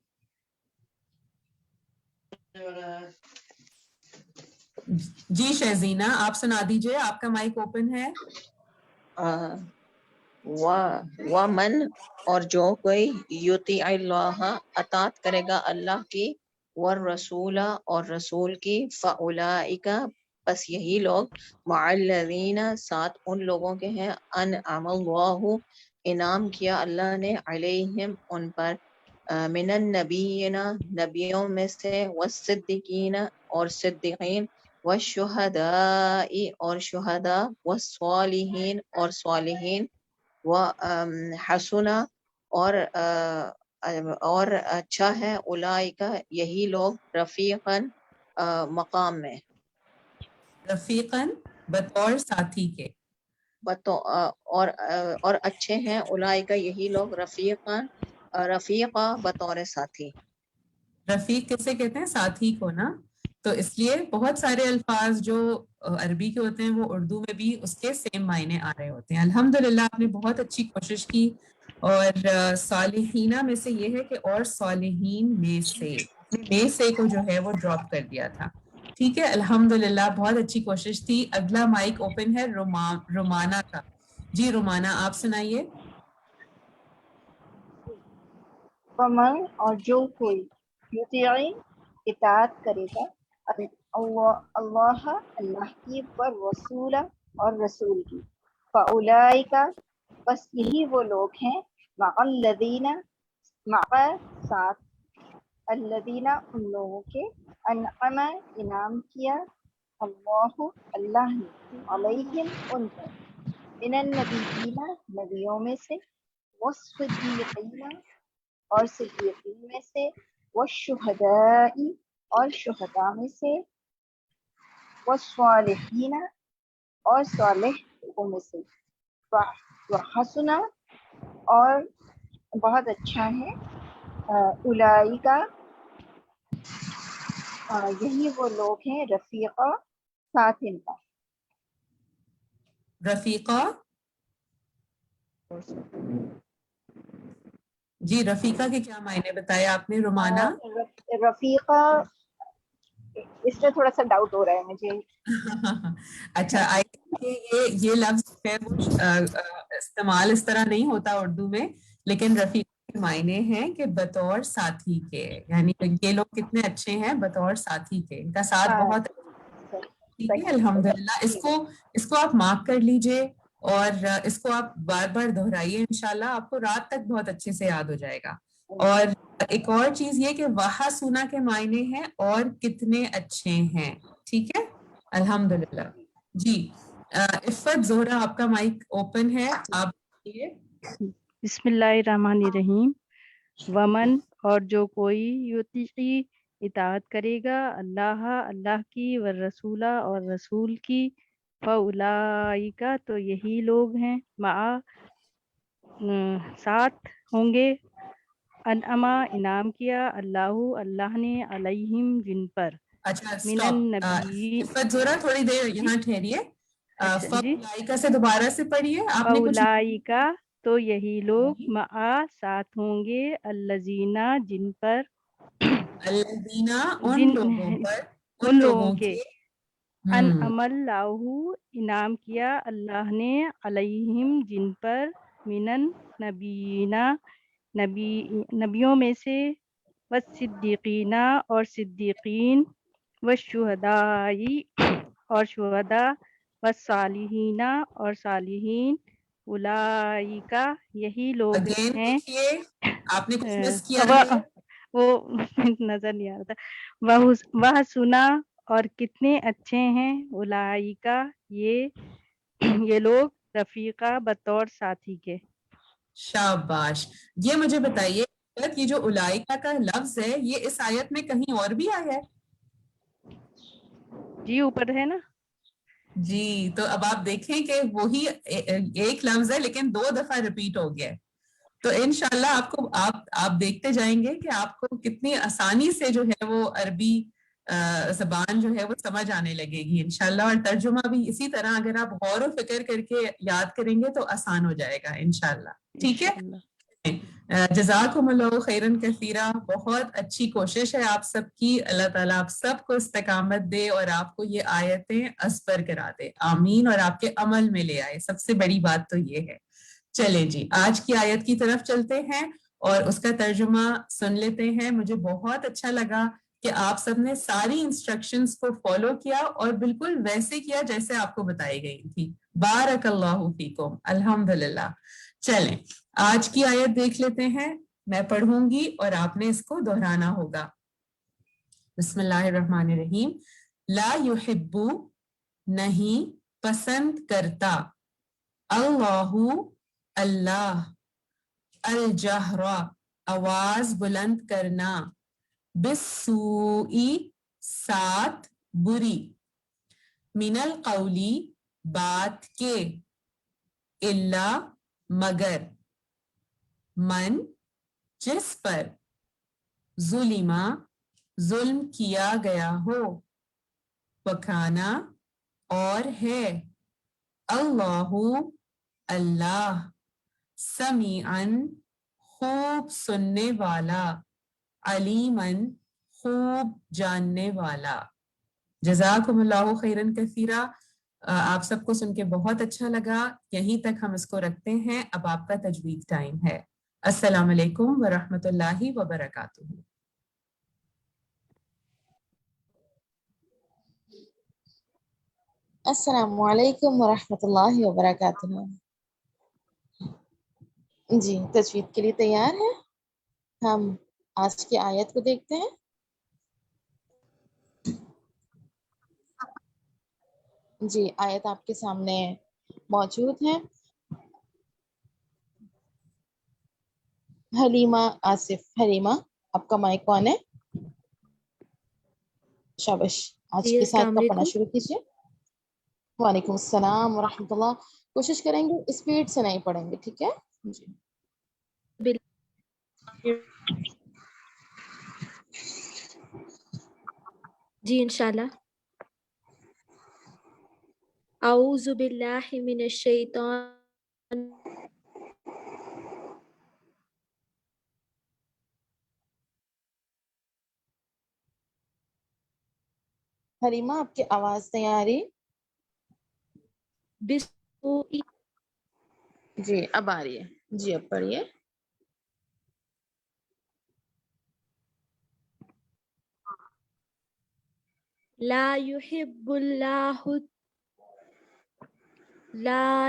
جی شہزینہ آپ سنا دیجئے، آپ کا مائک اوپن ہے. ومن اور جو کوئی یطیع اللہ اطاعت کرے گا اللہ کی، والرسول اور رسول کی، فاولئک پس یہی لوگ، مع الذین ساتھ ان لوگوں کے ہیں، انعم اللہ انعام کیا اللہ نے، علیہم ان پر، من النبیین نبیوں میں سے، والصدیقین اور صدیقین، والشہداء اور شہداء، والصالحین اور صالحین، وحسنا اور اچھا ہے، اولئک یہی لوگ، رفیقاً مقام میں، رفیقاً بطور ساتھی کے، اور اچھے ہیں، اولئک یہی لوگ، رفیقہ بطور ساتھی. رفیق کسے کہتے ہیں؟ ساتھی کو نا. تو اس لیے بہت سارے الفاظ جو عربی کے ہوتے ہیں وہ اردو میں بھی اس کے سیم معنی آ رہے ہوتے ہیں. الحمدللہ آپ نے بہت اچھی کوشش کی. اور صالحینہ میں سے یہ ہے کہ اور صالحین میں سے کو جو ہے وہ ڈراپ کر دیا تھا. ٹھیک ہے الحمدللہ بہت اچھی کوشش تھی. اگلا مائک اوپن ہے رومانہ کا. جی رومانہ آپ سنائیے. ومن اور جو کوئی یطیعی اطاعت کرے گا اللہ اللہ کی، والرسول اور رسول کی، فاولئک بس یہی وہ لوگ ہیں، مع الذین ساتھ، الذین ان لوگوں کے، انعم انعام کیا، اللہ نے، علیہم ان پر، من النبیین نبیوں میں سے، والصدیقین اور صدیقین میں سے، والشہداء اور شہداء میں سے، والصالحین اور صالح لوگوں میں سے، وحسنا اور بہت اچھا ہے، اولئک یہی وہ لوگ ہیں، رفیقہ ساتھ ان کا. رفیقہ جی رفیقہ کے کیا معنی بتایا آپ نے رومانہ؟ رفیقہ اس میں تھوڑا سا ڈاؤٹ ہو رہا ہے مجھے. اچھا یہ لفظ ہے وہ استعمال اس طرح نہیں ہوتا اردو میں، لیکن رفیقہ کے معنی ہیں کہ بطور ساتھی کے، یعنی یہ لوگ کتنے اچھے ہیں بطور ساتھی کے، ان کا ساتھ بہت ٹھیک ہے الحمدللہ. اس کو آپ مارک کر لیجئے اور اس کو آپ بار بار دہرائیے، انشاءاللہ آپ کو رات تک بہت اچھے سے یاد ہو جائے گا۔ اور ایک اور چیز یہ کہ وہا سنا کے معنی ہیں اور کتنے اچھے ہیں، ٹھیک ہے؟ الحمدللہ۔ جی عفت زہرا آپ کا مائک اوپن ہے، آپ بتائیے۔ بسم اللہ الرحمن الرحیم۔ ومن اور جو کوئی یطیع اطاعت کرے گا اللہ کی والرسولہ اور رسول کی، فاولئک تو یہی لوگ ہیں ساتھ ہوں گے انعما انعام کیا اللہ نے علیہم جن پر اچھا من اسٹاپ، النبی۔ عفت زہرا تھوڑی دیر یہاں ٹھہریے، اچھا جی۔ فاولئک سے دوبارہ سے پڑھیے، آپ نے کچھ فاولئک تو یہی لوگ ساتھ ہوں گے الذین جن پر الذین ان جن لوگوں پر، ان ان لوگوں لوگوں کے کے انعم اللہ انعام کیا اللہ نے علیہم جن پر من نبیوں میں سے والصدیقین اور صدیقین والشہداء اور شہداء والصالحین اور صالحین اولئک یہی لوگ اگین ہیں دیکھیے آپ نے کچھ مس کیا ہے۔ وہ نظر نہیں آ رہا تھا۔ وہ سنا اور کتنے اچھے ہیں اولئک یہ لوگ رفیقہ بطور ساتھی کے۔ شاباش۔ یہ مجھے بتائیے یہ جو اولئک کا لفظ ہے یہ اس آیت میں کہیں اور بھی آیا ہے؟ جی اوپر ہے نا۔ جی تو اب آپ دیکھیں کہ وہی ایک لفظ ہے لیکن 2 دفعہ ریپیٹ ہو گیا ہے۔ تو انشاءاللہ آپ کو آپ دیکھتے جائیں گے کہ آپ کو کتنی آسانی سے جو ہے وہ عربی زبان جو ہے وہ سمجھ آنے لگے گی انشاءاللہ، اور ترجمہ بھی اسی طرح اگر آپ غور و فکر کر کے یاد کریں گے تو آسان ہو جائے گا انشاءاللہ، ٹھیک ہے؟ جزاکم اللہ خیرن کثیرہ، بہت اچھی کوشش ہے آپ سب کی، اللہ تعالیٰ آپ سب کو استقامت دے اور آپ کو یہ آیتیں ازبر کرا دے، آمین، اور آپ کے عمل میں لے آئے، سب سے بڑی بات تو یہ ہے۔ چلیں جی آج کی آیت کی طرف چلتے ہیں اور اس کا ترجمہ سن لیتے ہیں۔ مجھے بہت اچھا لگا کہ آپ سب نے ساری انسٹرکشنز کو فالو کیا اور بالکل ویسے کیا جیسے آپ کو بتائی گئی تھی۔ بارک اللہ فیکم، الحمدللہ۔ چلیں آج کی آیت دیکھ لیتے ہیں، میں پڑھوں گی اور آپ نے اس کو دہرانا ہوگا۔ بسم اللہ الرحمن الرحیم۔ لا یحب نہیں پسند کرتا، اللہ الجہر آواز بلند کرنا، بالسوء ساتھ بری، من القولی بات کے، الا مگر، من جس پر، ظلمہ ظلم کیا گیا ہو، وکانا اور ہے، اللہ سمیعاً خوب سننے والا، علیماً خوب جاننے والا۔ جزاکم اللہ خیرن کثیرہ۔ آپ سب کو سن کے بہت اچھا لگا، یہیں تک ہم اس کو رکھتے ہیں، اب آپ کا تجوید ٹائم ہے۔ السلام علیکم ورحمۃ اللہ وبرکاتہ۔ السلام علیکم ورحمۃ اللہ وبرکاتہ۔ جی تجوید کے لیے تیار ہیں؟ ہم آج کی آیت کو دیکھتے ہیں۔ جی آیت آپ کے سامنے موجود ہے۔ حلیمہ آصف، حلیمہ آپ کا مائک آن ہے، شابش، آج جی کے ساتھ السلام کا پڑھنا علیکم۔ شروع کیجیے۔ وعلیکم السلام ورحمۃ اللہ۔ کوشش کریں گے اسپیڈ سے نہیں پڑھیں گے، ٹھیک ہے؟ جی جی انشاءاللہ۔ اعوذ باللہ من الشیطان حلیمہ آپ کی آواز نہیں آ رہی۔ بالسوء جی اب آ رہی ہے، جی اب پڑھیے۔ لا يحب الله لا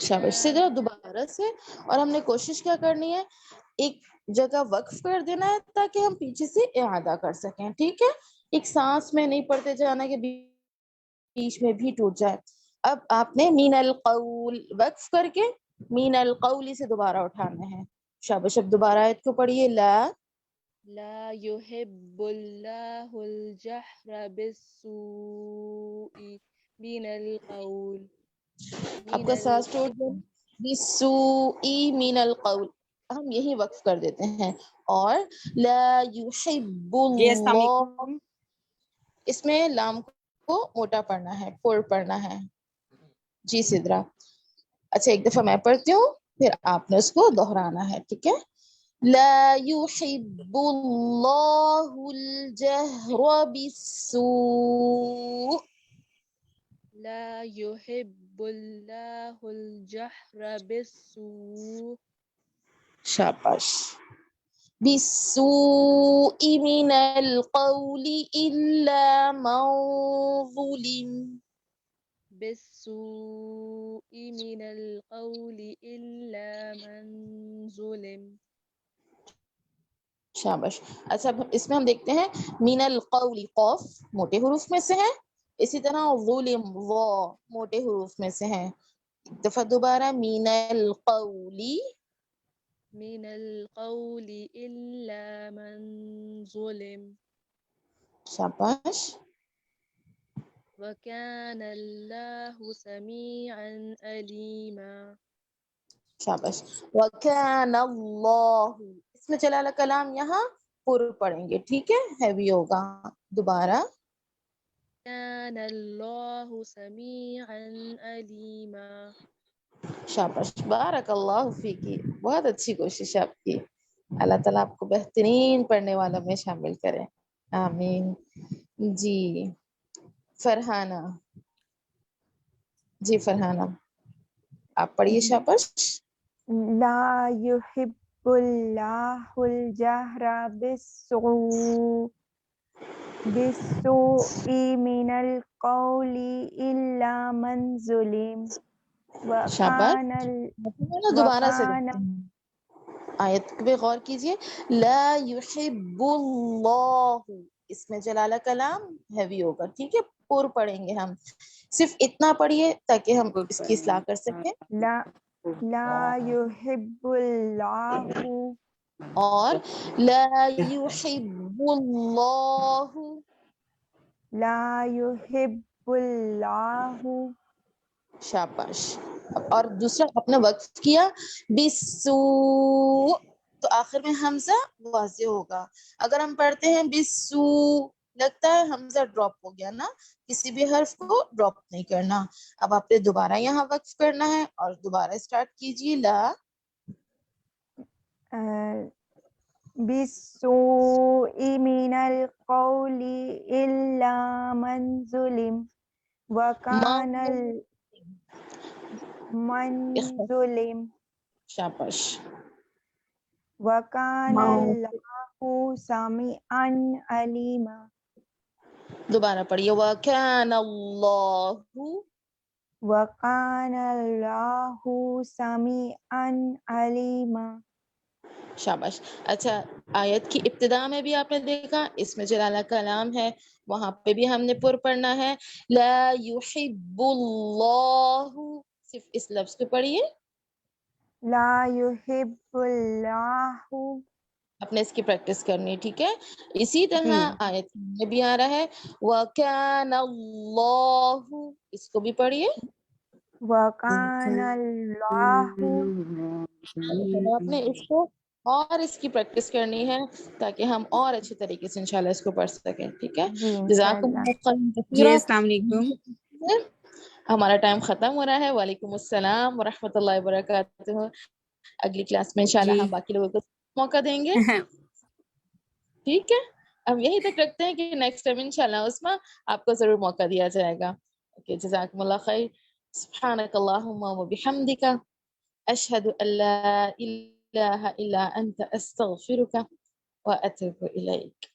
شاباش. سدرا دوبارہ سے, اور ہم نے کوشش کیا کرنی ہے, ایک جگہ وقف کر دینا ہے تاکہ ہم پیچھے سے اعادہ کر سکیں. ٹھیک ہے, ایک سانس میں نہیں پڑھتے جانا کہ بیچ میں بھی ٹوٹ جائے. اب آپ نے مین القول وقف کر کے مین القول سے دوبارہ اٹھانا ہے. شاباش. اب دوبارہ آیت کو پڑھیے. لا يحب الله الجهر بالسوء من القول. آپ کا سانس ٹوٹ گیا. بالسوء من القول, ہم یہی وقف کر دیتے ہیں. اور لا يحب اللہ, اس میں لام کو موٹا پڑھنا ہے, پر پڑھنا ہے. جی سدرا. اچھا ایک دفعہ میں پڑھتی ہوں, پھر آپ نے اس کو دہرانا ہے. ٹھیک ہے. لا يحب اللہ الجہر بالسوء. لا يحب الله الجهر بالسوء. شاباش. بالسوء من القول إلا من ظلم. بالسوء من القول إلا من ظلم. شاباش. اچھا اس میں ہم دیکھتے ہیں من القول, قوف موٹے حروف میں سے ہے, اسی طرح ظلم وا موٹے حروف میں سے ہے. ایک دفعہ دوبارہ من القول من القول إلا من ظلم. شاباش. وكان الله سميعا عليما. شاباش. وكان اللہ, اس میں جلالہ کلام یہاں پر پڑھیں گے. ٹھیک ہے, ہیوی ہوگا. دوبارہ. كان الله سميعا عليما. شاباش. بارک اللہ فیکی, بہت اچھی کوشش ہے آپ کی. اللہ تعالیٰ آپ کو بہترین پڑھنے والوں میں شامل کرے. آمین. جی فرحانہ. جی فرحانہ آپ پڑھیے. شاباش. لا يحب الله الجهر بالسوء من القول إلا من ظلم. شاباش. دوبارہ سے آیت پہ غور کیجیے. لا يحب اللہ, اس میں جلالہ کلام ہیوی ہوگا. ٹھیک ہے, پر پڑھیں گے ہم. صرف اتنا پڑھیے تاکہ ہم اس کی اصلاح کر سکیں. لا يحب اللہ, اور لا يحب اللہ. لا يحب اللہ. شاباش. اور دوسرا آپ نے وقف کیا بالسوء, تو آخر میں حمزہ واضح ہوگا. اگر ہم پڑھتے ہیں بالسوء, لگتا ہے حمزہ ڈراپ ہو گیا نا, کسی بھی حرف کو ڈراپ نہیں کرنا. اب آپ نے دوبارہ یہاں وقف کرنا ہے اور دوبارہ اسٹارٹ کیجیے. لا بالسوء من القول إلا من ظلم. وكان من ظلم. شاباش. وكان الله سميعا عليما. دوبارہ پڑھیے. وَكَانَ اللَّهُ. وَكَانَ اللَّهُ سَمِيعًا عَلِيمًا. شاباش. اچھا آیت کی ابتدا میں بھی آپ نے دیکھا اس میں جلالہ کلام ہے, وہاں پہ بھی ہم نے پر پڑھنا ہے. لا يحب اللہ, صرف اس لفظ پہ پڑھیے. لا يحب اللہ. اپنے اس کی پریکٹس کرنی ہے. ٹھیک ہے. اسی طرح آیت میں بھی آ رہا ہے وَكَانَ اللَّهُ, اس کو بھی پڑھیے. وَكَانَ اللَّهُ. آپ نے اس کو اور اس کی پریکٹس کرنی ہے تاکہ ہم اور اچھے طریقے سے انشاءاللہ اس کو پڑھ سکیں. ٹھیک ہے. جزاکم اللہ خیرا. جی السلام علیکم. ہمارا ٹائم ختم ہو رہا ہے. وعلیکم السلام ورحمۃ اللہ وبرکاتہ. اگلی کلاس میں انشاءاللہ ہم باقی لوگوں کو موقع دیں گے. ٹھیک ہے. ہم یہی تک رکھتے ہیں کہ نیکسٹ ٹائم انشاءاللہ عثمہ آپ کو ضرور موقع دیا جائے گا. جزاکم اللہ خیر. سبحانک اللہم وبحمدک, اشہد ان لا الہ الا انت, استغفرک واتوب الیک.